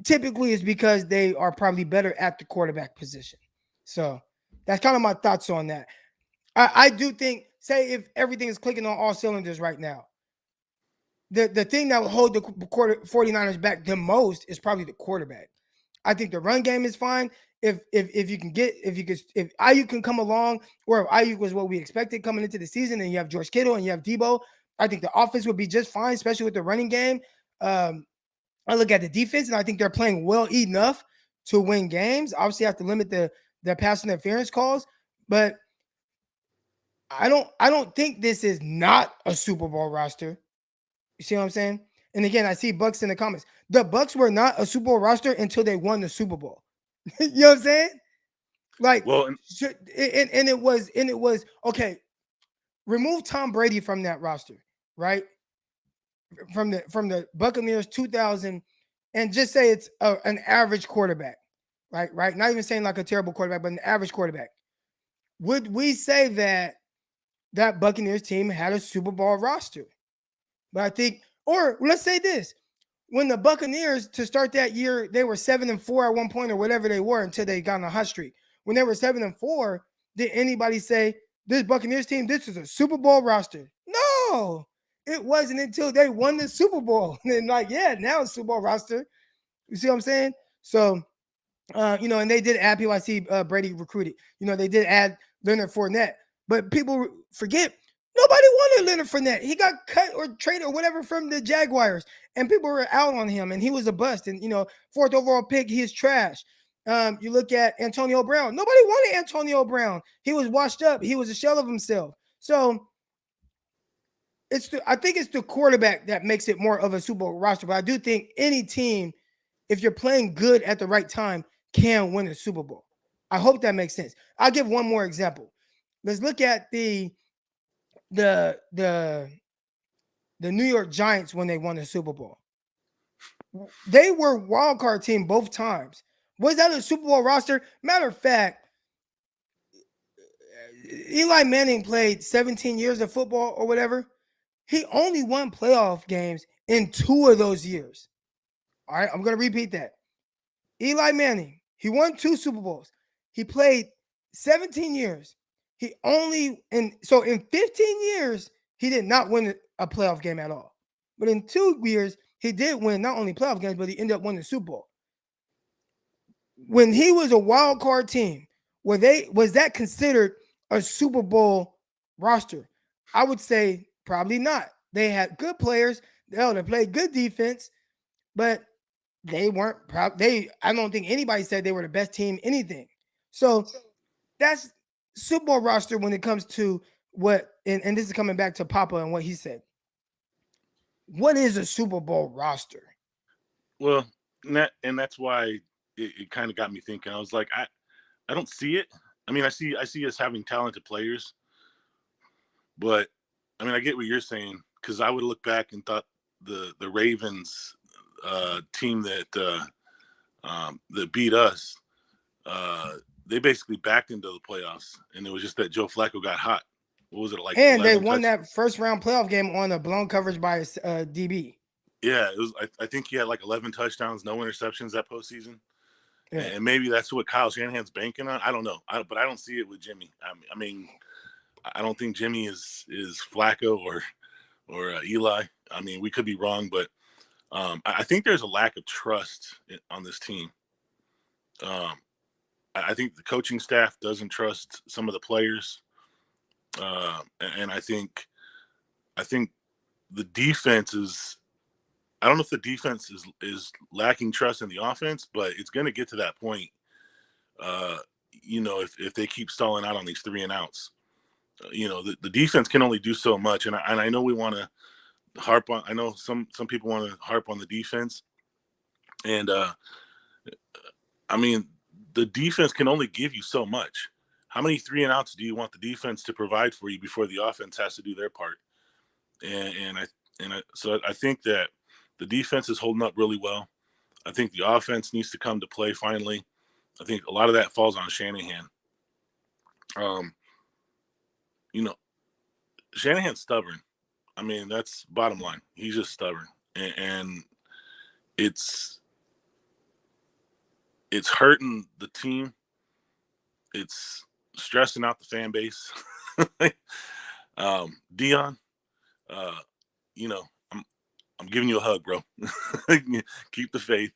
B: Typically, it's because they are probably better at the quarterback position. So that's kind of my thoughts on that. I do think, say if everything is clicking on all cylinders right now, the thing that will hold the 49ers back the most is probably the quarterback. I think the run game is fine. If Ayuk can come along, or if Ayuk was what we expected coming into the season, and you have George Kittle and you have Deebo, I think the offense would be just fine, especially with the running game. I look at the defense, and I think they're playing well enough to win games. Obviously, I have to limit the pass interference calls, but I don't think this is not a Super Bowl roster. You see what I'm saying? And again, I see Bucks in the comments. The Bucks were not a Super Bowl roster until they won the Super Bowl. You know what I'm saying? Like, well, and it was okay. Remove Tom Brady from that roster, right? From the Buccaneers 2000, and just say it's an average quarterback, right? Right? Not even saying like a terrible quarterback, but an average quarterback. Would we say that Buccaneers team had a Super Bowl roster? But I think, or let's say this: when the Buccaneers to start that year, they were 7-4 at one point, or whatever they were, until they got on a hot streak. When they were 7-4, did anybody say this Buccaneers team, this is a Super Bowl roster? No, it wasn't until they won the Super Bowl. And then, like, yeah, now it's Super Bowl roster. You see what I'm saying? So, and they did add people. I see Brady recruited. They did add Leonard Fournette, but people forget nobody wanted Leonard Fournette. He got cut or traded or whatever from the Jaguars, and people were out on him, and he was a bust. And fourth overall pick, he is trash. You look at Antonio Brown. Nobody wanted Antonio Brown. He was washed up. He was a shell of himself. So I think it's the quarterback that makes it more of a Super Bowl roster. But I do think any team, if you're playing good at the right time, can win a Super Bowl. I hope that makes sense. I'll give one more example. Let's look at the New York Giants when they won the Super Bowl. They were wild card team both times. Was that a Super Bowl roster? Matter of fact, Eli Manning played 17 years of football or whatever. He only won playoff games in 2 of those years. All right, I'm going to repeat that. Eli Manning, he won 2 Super Bowls. He played 17 years. In 15 years, he did not win a playoff game at all. But in 2 years, he did win not only playoff games, but he ended up winning the Super Bowl. When he was a wild card team, was that considered a Super Bowl roster? I would say probably not. They had good players. They played good defense, but they weren't proud. I don't think anybody said they were the best team, anything. So that's Super Bowl roster when it comes to what, and this is coming back to Papa and what he said. What is a Super Bowl roster?
F: Well, and that's why it kind of got me thinking. I was like, I don't see it. I mean, I see us having talented players, but I mean, I get what you're saying, because I would look back and thought the Ravens team that beat us, they basically backed into the playoffs, and it was just that Joe Flacco got hot. what was it like?
B: And they won that first round playoff game on a blown coverage by DB.
F: Yeah, it was. I think he had like 11 touchdowns, no interceptions that postseason. Yeah. And maybe that's what Kyle Shanahan's banking on. I don't know, but I don't see it with Jimmy. I mean, I don't think Jimmy is Flacco or Eli. I mean, we could be wrong, but I think there's a lack of trust on this team. I think the coaching staff doesn't trust some of the players, and I think the defense is. I don't know if the defense is lacking trust in the offense, but it's going to get to that point. If they keep stalling out on these 3 and outs, the defense can only do so much. And I know we want to harp on. I know some people want to harp on the defense, and I mean the defense can only give you so much. How many 3 and outs do you want the defense to provide for you before the offense has to do their part? So I think that. The defense is holding up really well. I think the offense needs to come to play finally. I think a lot of that falls on Shanahan. Shanahan's stubborn. I mean, that's bottom line. He's just stubborn. And it's hurting the team. It's stressing out the fan base. Dion, I'm giving you a hug, bro. Keep the faith.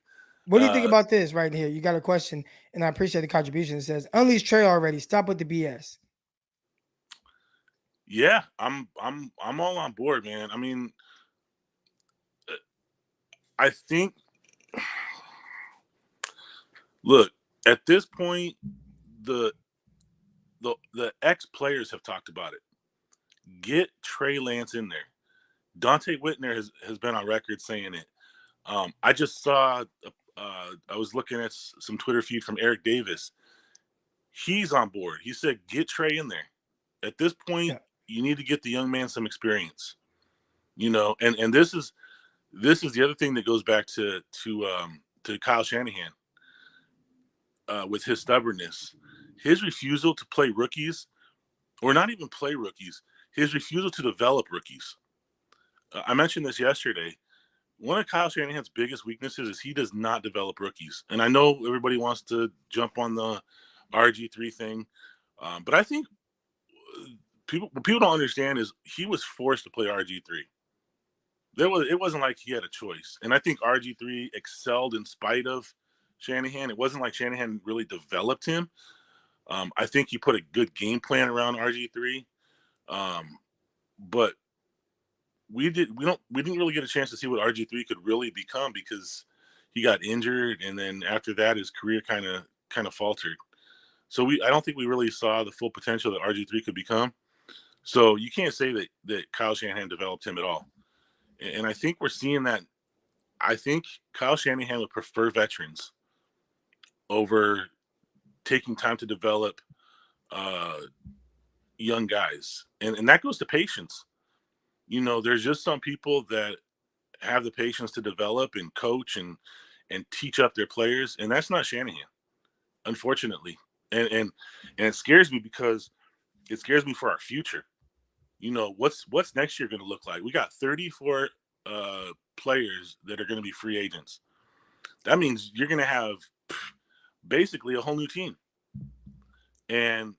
B: What do you think about this right here? You got a question, and I appreciate the contribution. It says, unleash Trey already. Stop with the BS.
F: Yeah, I'm all on board, man. I mean, I think, look, at this point, the ex-players have talked about it. Get Trey Lance in there. Dante Whitner has been on record saying it. I just saw, I was looking at some Twitter feed from Eric Davis. He's on board. He said, get Trey in there. At this point, you need to get the young man some experience. And this is the other thing that goes back to Kyle Shanahan with his stubbornness. His refusal to play rookies, or not even play rookies, his refusal to develop rookies. I mentioned this yesterday. One of Kyle Shanahan's biggest weaknesses is he does not develop rookies. And I know everybody wants to jump on the RG3 thing, but I think what people don't understand is he was forced to play RG3. It wasn't like he had a choice. And I think RG3 excelled in spite of Shanahan. It wasn't like Shanahan really developed him. I think he put a good game plan around RG3. But we didn't really get a chance to see what RG3 could really become because he got injured, and then after that his career kind of faltered. So I don't think we really saw the full potential that RG3 could become. So you can't say that Kyle Shanahan developed him at all. And I think we're seeing that. I think Kyle Shanahan would prefer veterans over taking time to develop young guys. And that goes to patience. There's just some people that have the patience to develop and coach and teach up their players, and that's not Shanahan, unfortunately. And it scares me because it scares me for our future. What's next year going to look like? We got 34 players that are going to be free agents. That means you're going to have basically a whole new team, and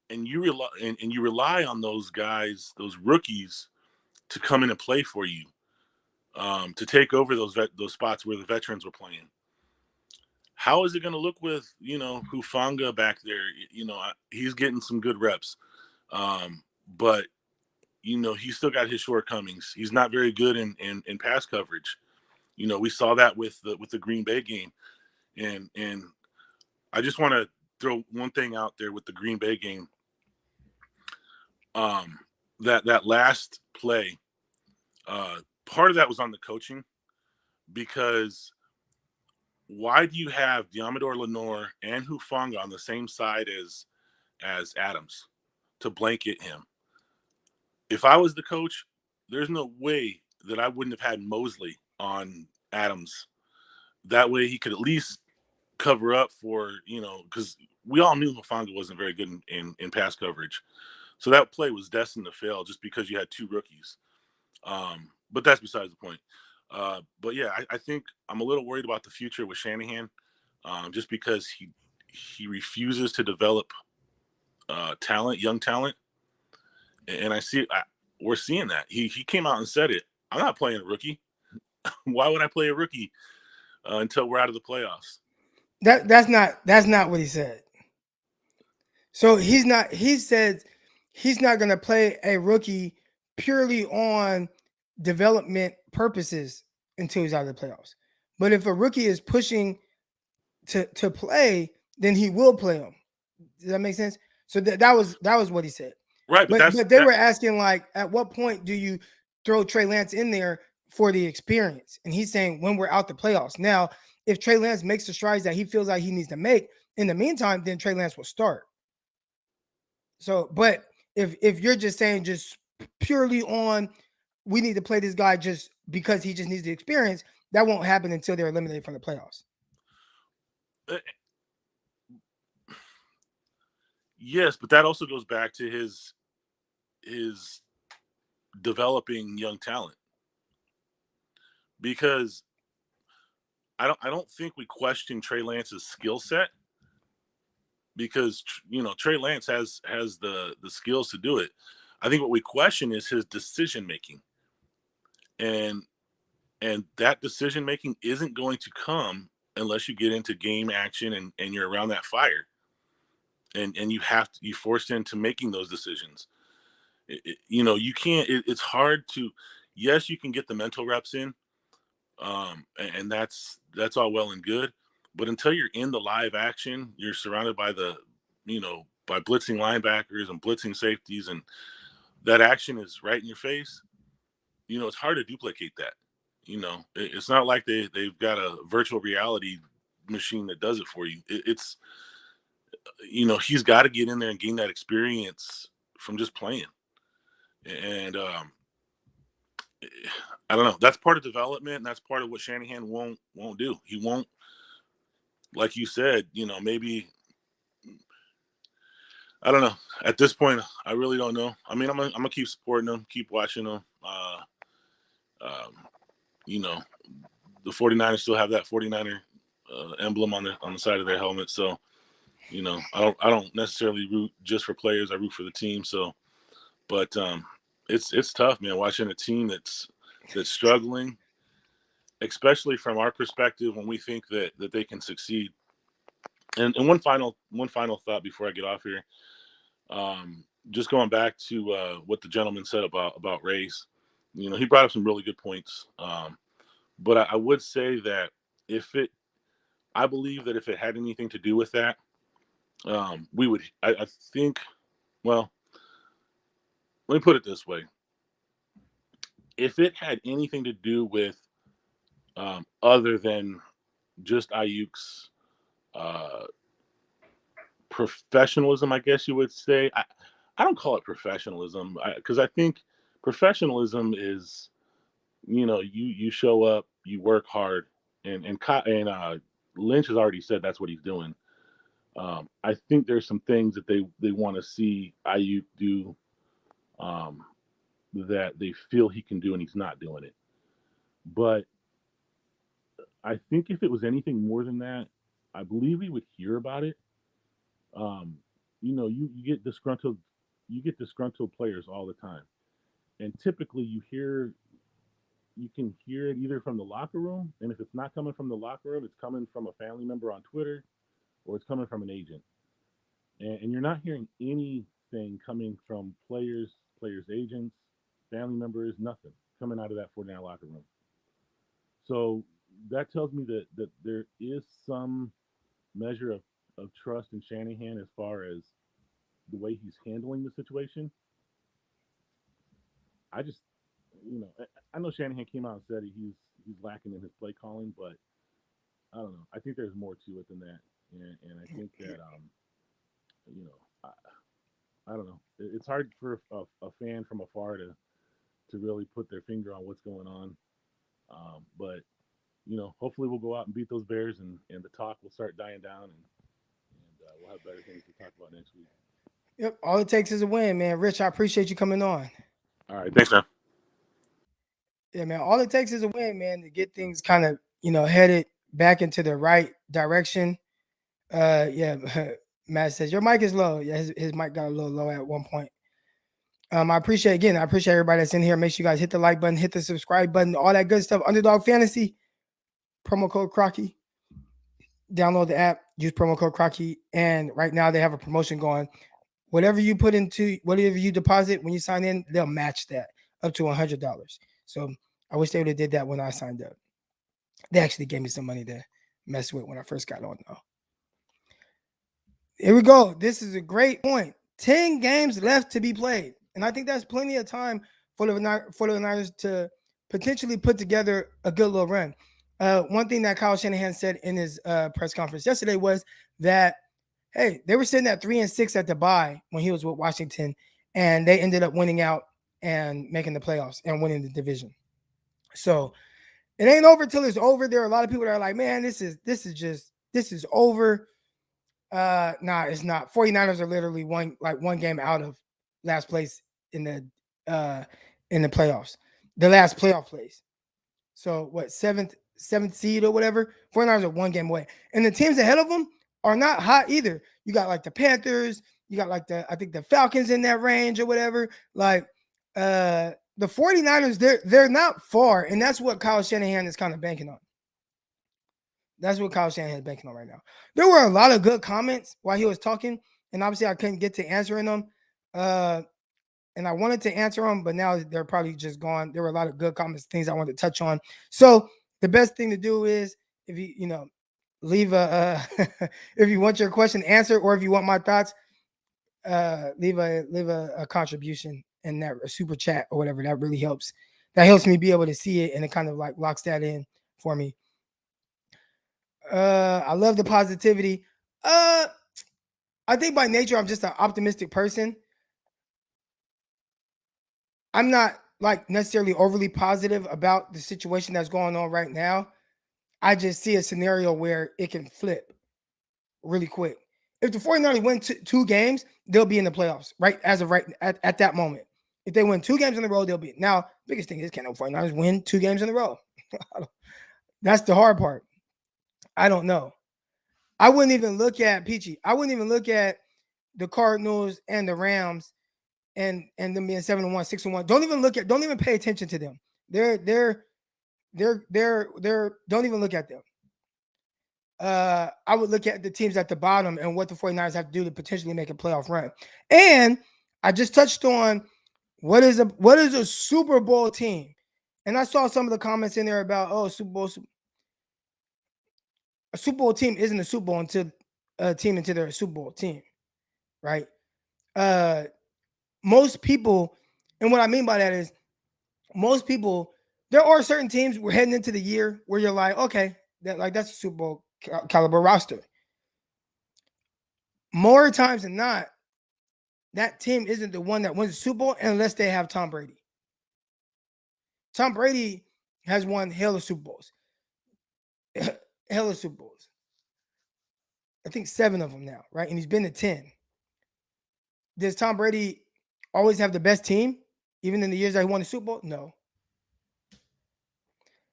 F: you rely on those guys, those rookies, to come in and play for you, to take over those spots where the veterans were playing. How is it going to look with Hufanga back there? He's getting some good reps, but he's still got his shortcomings. He's not very good in pass coverage. We saw that with the Green Bay game, and I just want to throw one thing out there with the Green Bay game. That last play, part of that was on the coaching, because why do you have Diamador Lenore and Hufanga on the same side as Adams to blanket him? If I was the coach, there's no way that I wouldn't have had Mosley on Adams. That way he could at least cover up for, because we all knew Hufanga wasn't very good in pass coverage. So that play was destined to fail just because you had two rookies. But that's besides the point. But yeah, I think I'm a little worried about the future with Shanahan, just because he refuses to develop talent, young talent, and we're seeing that. He came out and said it. I'm not playing a rookie. Why would I play a rookie until we're out of the playoffs?
B: That's not what he said. So he said he's not going to play a rookie purely on development purposes until he's out of the playoffs. But if a rookie is pushing to play, then he will play him. Does that make sense? So that was what he said.
F: Right,
B: but they were asking, like, at what point do you throw Trey Lance in there for the experience? And he's saying when we're out the playoffs. Now, if Trey Lance makes the strides that he feels like he needs to make in the meantime, then Trey Lance will start. So, but if you're just saying just purely on we need to play this guy just because he just needs the experience, that won't happen until they're eliminated from the playoffs.
F: Yes, but that also goes back to his developing young talent, because I don't think we question Trey Lance's skill set, because Trey Lance has the skills to do it. I think what we question is his decision making, and that decision making isn't going to come unless you get into game action and you're around that fire, and you forced into making those decisions. You can't. It's hard to. Yes, you can get the mental reps in, and that's all well and good, but until you're in the live action, you're surrounded by by blitzing linebackers and blitzing safeties, and that action is right in your face. It's hard to duplicate that. It's not like they've got a virtual reality machine that does it for you. It's he's got to get in there and gain that experience from just playing. And I don't know. That's part of development, and that's part of what Shanahan won't do. He won't, like you said, maybe, I don't know. At this point, I really don't know. I mean, I'm gonna keep supporting them, keep watching them. Um, the 49ers still have that 49er emblem on the side of their helmet, so I don't necessarily root just for players. I root for the team. So, but it's tough, man, watching a team that's struggling, especially from our perspective when we think that they can succeed. And one final thought before I get off here. Just going back to what the gentleman said about race. He brought up some really good points. But I would say that I believe that if it had anything to do with that, we would. I think. Well, let me put it this way: if it had anything to do with other than just Ayuk's professionalism, I guess you would say. I don't call it professionalism, because I think professionalism is, you show up, you work hard, and Lynch has already said that's what he's doing. I think there's some things that they want to see Ayuk do, that they feel he can do, and he's not doing it. But I think if it was anything more than that, I believe we would hear about it. You get disgruntled players all the time, and typically you can hear it either from the locker room, and if it's not coming from the locker room, it's coming from a family member on Twitter, or it's coming from an agent. And you're not hearing anything coming from players, agents, family members, nothing coming out of that 49 locker room. So that tells me that there is some measure of trust in Shanahan as far as the way he's handling the situation. I just, I know Shanahan came out and said he's lacking in his play calling, but I don't know. I think there's more to it than that, and I think that I don't know. It's hard for a fan from afar to really put their finger on what's going on, but hopefully we'll go out and beat those Bears, and the talk will start dying down, and we'll have better things to talk about next week.
B: Yep. All it takes is a win, man. Rich, I appreciate you coming on.
F: All right, thanks, man.
B: Yeah, man. All it takes is a win, man, to get things kind of, headed back into the right direction. Yeah. Matt says your mic is low. Yeah, his mic got a little low at one point. I appreciate everybody that's in here. Make sure you guys hit the like button, hit the subscribe button, all that good stuff. Underdog Fantasy, promo code Crocky. Download the app, use promo code Crocky, and right now they have a promotion going. Whatever you deposit when you sign in, they'll match that up to $100. So I wish they would have did that when I signed up. They actually gave me some money to mess with when I first got on, though. Here we go. This is a great point. 10 games left to be played. And I think that's plenty of time for the Niners to potentially put together a good little run. One thing that Kyle Shanahan said in his press conference yesterday was that, hey, they were sitting at 3-6 at the bye when he was with Washington, and they ended up winning out and making the playoffs and winning the division. So it ain't over till it's over. There are a lot of people that are like, man, this is over. Nah, it's not. 49ers are literally one game out of last place in the playoffs. The last playoff place. So what, seventh seed or whatever? 49ers are one game away. And the teams ahead of them are not hot either. You got like the Panthers, you got like I think the Falcons in that range or whatever. Like the 49ers, they're not far, and that's what Kyle Shanahan is kind of banking on. That's what Kyle Shanahan is banking on right now. There were a lot of good comments while he was talking, and obviously I couldn't get to answering them. And I wanted to answer them, but now they're probably just gone. There were a lot of good comments, things I wanted to touch on. So the best thing to do is if you leave a if you want your question answered, or if you want my thoughts, leave a contribution in that, a super chat or whatever. That really helps. That helps me be able to see it, and it kind of like locks that in for me. I love the positivity. I think by nature I'm just an optimistic person. I'm not like necessarily overly positive about the situation that's going on right now. I just see a scenario where it can flip really quick. If the 49ers win two games, they'll be in the playoffs, right? As of right at that moment. If they win 2 games in a row, they'll be. Now, biggest thing is, can the 49ers win 2 games in a row? That's the hard part. I don't know. I wouldn't even look at Peachy. I wouldn't even look at the Cardinals and the Rams and them being 7-1, 6-1. Don't even pay attention to them. They're don't even look at them. I would look at the teams at the bottom and what the 49ers have to do to potentially make a playoff run. And I just touched on what is a Super Bowl team. And I saw some of the comments in there about, Super Bowl. A Super Bowl team isn't a Super Bowl until they're a Super Bowl team, right? Most people, and what I mean by that is most people, there are certain teams we're heading into the year where you're like, okay, that's a Super Bowl caliber roster. More times than not, that team isn't the one that wins the Super Bowl unless they have Tom Brady. Tom Brady has won hell of Super Bowls. Hell of Super Bowls. I think 7 of them now, right? And he's been to 10. Does Tom Brady always have the best team, even in the years that he won the Super Bowl? No.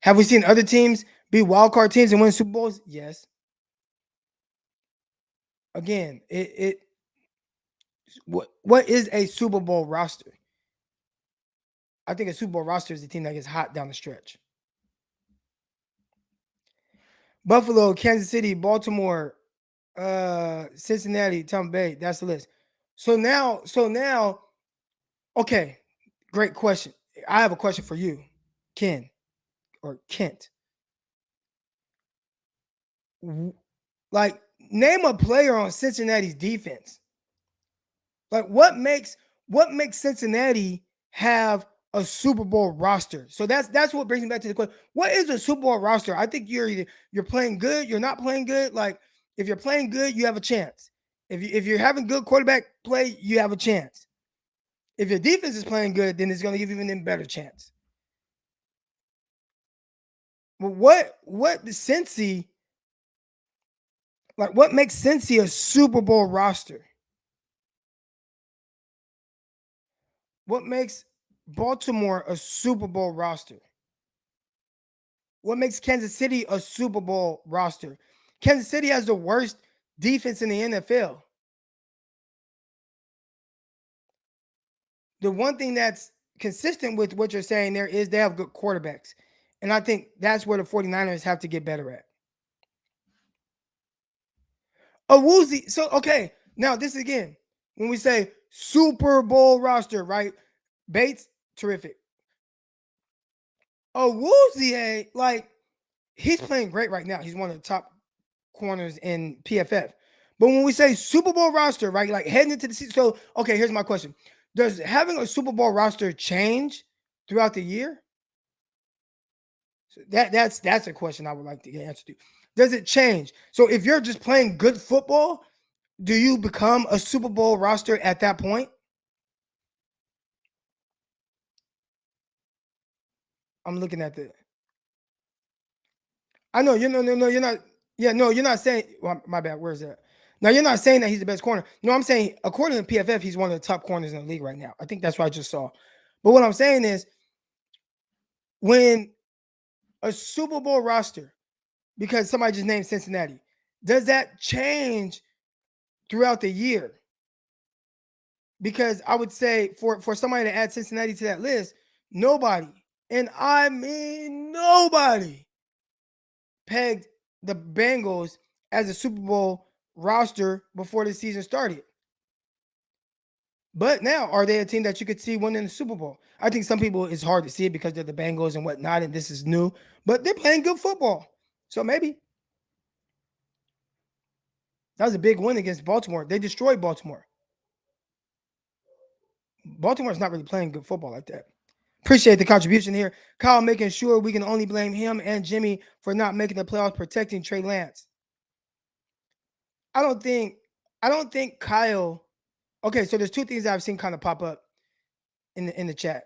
B: Have we seen other teams be wildcard teams and win Super Bowls? Yes. Again, what is a Super Bowl roster? I think a Super Bowl roster is a team that gets hot down the stretch. Buffalo, Kansas City, Baltimore, Cincinnati, Tampa Bay. That's the list. So now, okay, great question. I have a question for you, Ken or Kent. Like, name a player on Cincinnati's defense. Like, what makes Cincinnati have a Super Bowl roster? So that's what brings me back to the question. What is a Super Bowl roster? I think you're playing good, you're not playing good. Like, if you're playing good, you have a chance. If you're having good quarterback play, you have a chance. If your defense is playing good, then it's going to give you an even better chance. But what makes Cincy a Super Bowl roster? what makes Baltimore a Super Bowl roster? What makes Kansas City a Super Bowl roster? Kansas City has the worst defense in the NFL. The one thing that's consistent with what you're saying there is they have good quarterbacks. And I think that's where the 49ers have to get better at. A Woozy. So, okay. Now, this again, when we say Super Bowl roster, right? Bates, terrific. A Woozy, like, he's playing great right now. He's one of the top corners in PFF. But when we say Super Bowl roster, right? Like heading into the season. So, okay, here's my question. Does having a Super Bowl roster change throughout the year? So that's a question I would like to get answered to. Does it change? So if you're just playing good football, do you become a Super Bowl roster at that point? I'm looking at the. I know you're no, you're not. Yeah, no, you're not saying. Well, my bad. Where's that? Now you're not saying that he's the best corner. No, I'm saying according to PFF, he's one of the top corners in the league right now. I think that's what I just saw. But what I'm saying is, when a Super Bowl roster, because somebody just named Cincinnati, does that change throughout the year? Because I would say for somebody to add Cincinnati to that list, nobody, and I mean nobody, pegged the Bengals as a Super Bowl roster before the season started. But now, are they a team that you could see winning the Super Bowl? I think some people, it's hard to see it because they're the Bengals and whatnot, and this is new. But they're playing good football. So maybe. That was a big win against Baltimore. They destroyed Baltimore. Baltimore's not really playing good football like that. Appreciate the contribution here. Kyle making sure we can only blame him and Jimmy for not making the playoffs, protecting Trey Lance. I don't think Kyle. Okay, so there's two things that I've seen kind of pop up in the chat.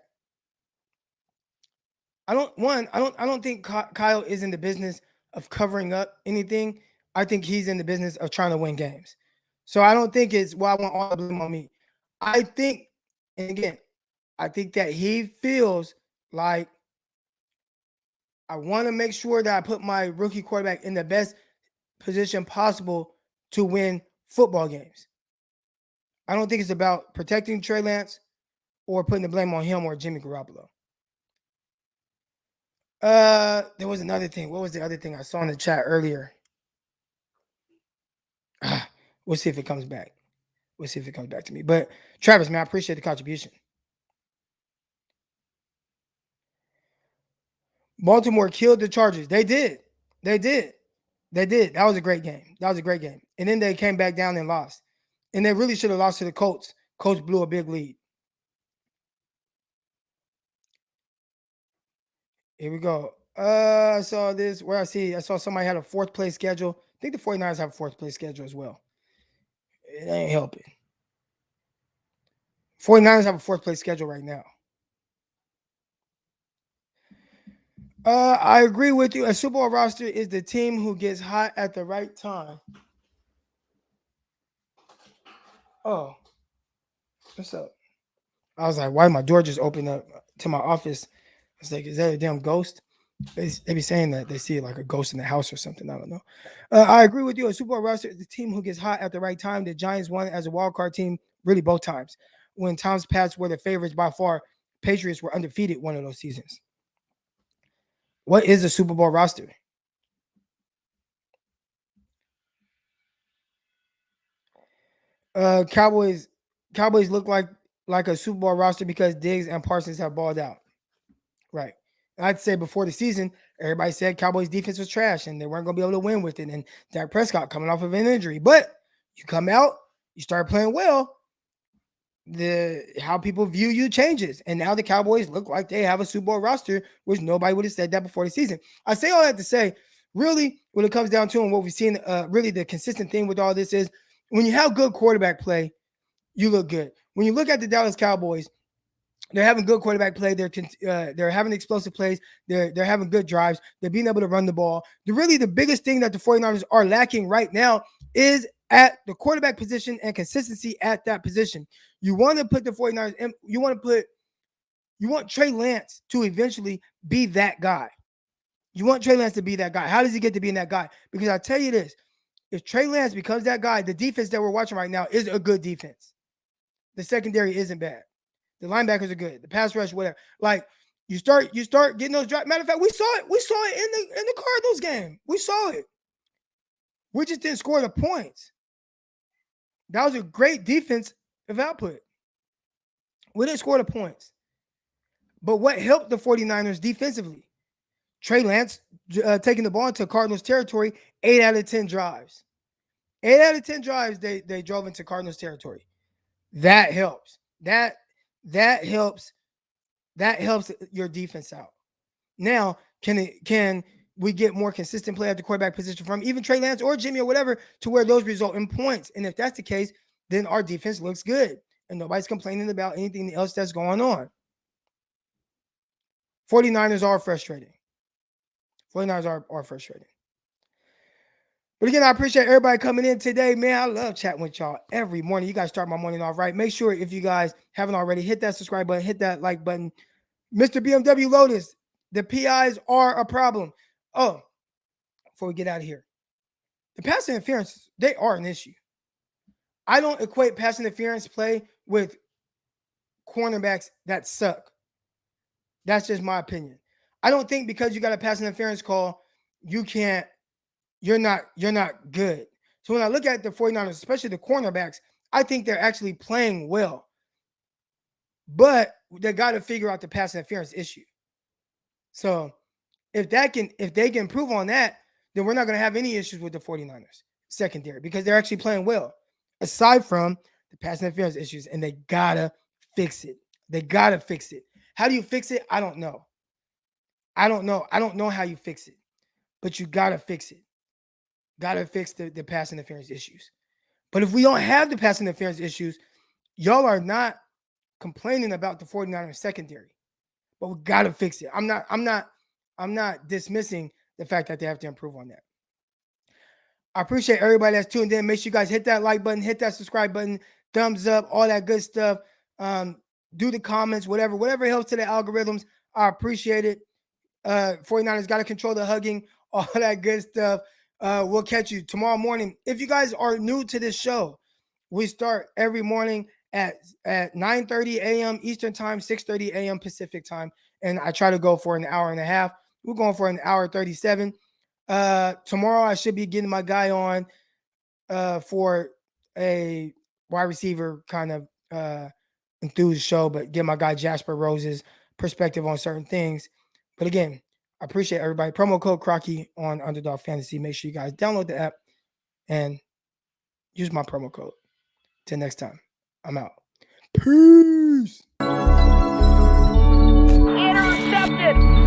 B: I don't think Kyle is in the business of covering up anything. I think he's in the business of trying to win games. So I don't think it's, well, I want all the blame on me. I think, and again, I think that he feels like I want to make sure that I put my rookie quarterback in the best position possible to win football games. I don't think it's about protecting Trey Lance or putting the blame on him or Jimmy Garoppolo. There was another thing. What was the other thing I saw in the chat earlier? We'll see if it comes back. We'll see if it comes back to me. But Travis, man, I appreciate the contribution. Baltimore killed the Chargers. They did. That was a great game. And then they came back down and lost. And they really should have lost to the Colts. Colts blew a big lead. Here we go. I saw this where I saw somebody had a fourth place schedule. I think the 49ers have a fourth place schedule as well. It ain't helping. 49ers have a fourth place schedule right now. I agree with you. A Super Bowl roster is the team who gets hot at the right time. Oh, what's up? I was like, why did my door just open up to my office? I was like, is that a damn ghost? They be saying that they see like a ghost in the house or something. I don't know. I agree with you. A Super Bowl roster is the team who gets hot at the right time. The Giants won as a wild card team really both times. When times past were the favorites by far, Patriots were undefeated one of those seasons. What is a Super Bowl roster? Cowboys look like a Super Bowl roster because Diggs and Parsons have balled out. Right. I'd say before the season, everybody said Cowboys defense was trash and they weren't going to be able to win with it. And Dak Prescott coming off of an injury. But you come out, you start playing well, how people view you changes. And now the Cowboys look like they have a Super Bowl roster, which nobody would have said that before the season. I say all that to say, really, when it comes down to and what we've seen, really the consistent thing with all this is when you have good quarterback play, you look good. When you look at the Dallas Cowboys, they're having good quarterback play. They're having explosive plays. They're having good drives. They're being able to run the ball. The biggest thing that the 49ers are lacking right now is at the quarterback position and consistency at that position. You want to put the 49ers in, you want Trey Lance to eventually be that guy. You want Trey Lance to be that guy. How does he get to being that guy? Because I'll tell you this, if Trey Lance becomes that guy, the defense that we're watching right now is a good defense. The secondary isn't bad. The linebackers are good. The pass rush, whatever. Like, you start getting those drives. Matter of fact, we saw it in the Cardinals game. We saw it. We just didn't score the points. That was a great defense of output. We didn't score the points. But what helped the 49ers defensively? Trey Lance taking the ball into Cardinals territory 8 out of 10 drives. 8 out of 10 drives they drove into Cardinals territory. That helps. That helps your defense out. Now, can we get more consistent play at the quarterback position from even Trey Lance or Jimmy or whatever to where those result in points? And if that's the case, then our defense looks good and nobody's complaining about anything else that's going on. 49ers are frustrating. 49ers are frustrating. But again, I appreciate everybody coming in today. Man, I love chatting with y'all every morning. You guys start my morning off right. Make sure if you guys haven't already, hit that subscribe button, hit that like button. Mr. BMW Lotus, the PIs are a problem. Oh, before we get out of here, the pass interference, they are an issue. I don't equate pass interference play with cornerbacks that suck. That's just my opinion. I don't think because you got a pass interference call, you're not good. So when I look at the 49ers, especially the cornerbacks, I think they're actually playing well. But they got to figure out the pass interference issue. So if they can improve on that, then we're not going to have any issues with the 49ers secondary because they're actually playing well, aside from the pass interference issues, and they got to fix it. They got to fix it. How do you fix it? I don't know. I don't know how you fix it, but you got to fix it. Got to fix the pass interference issues. But if we don't have the pass interference issues, y'all are not complaining about the 49ers secondary. But we got to fix it. I'm not dismissing the fact that they have to improve on that. I appreciate everybody that's tuned in. Make sure you guys hit that like button, hit that subscribe button, thumbs up, all that good stuff. Do the comments, whatever helps to the algorithms. I appreciate it. 49ers got to control the hugging, all that good stuff. We'll catch you tomorrow morning. If you guys are new to this show, we start every morning at 9:30 a.m. Eastern time, 6:30 a.m. Pacific time. And I try to go for an hour and a half. We're going for an hour 37. Tomorrow I should be getting my guy on for a wide receiver kind of enthused show, but get my guy Jasper Rose's perspective on certain things. But again, I appreciate everybody. Promo code Crocky on Underdog Fantasy. Make sure you guys download the app and use my promo code. Till next time, I'm out. Peace.
A: Intercepted.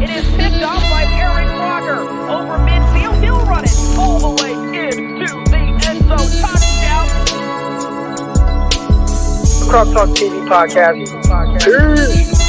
A: It is picked off by Eric Crocker. Over midfield, he'll run it all the way into the end zone. Touchdown.
G: Croc Talk TV podcast. Peace.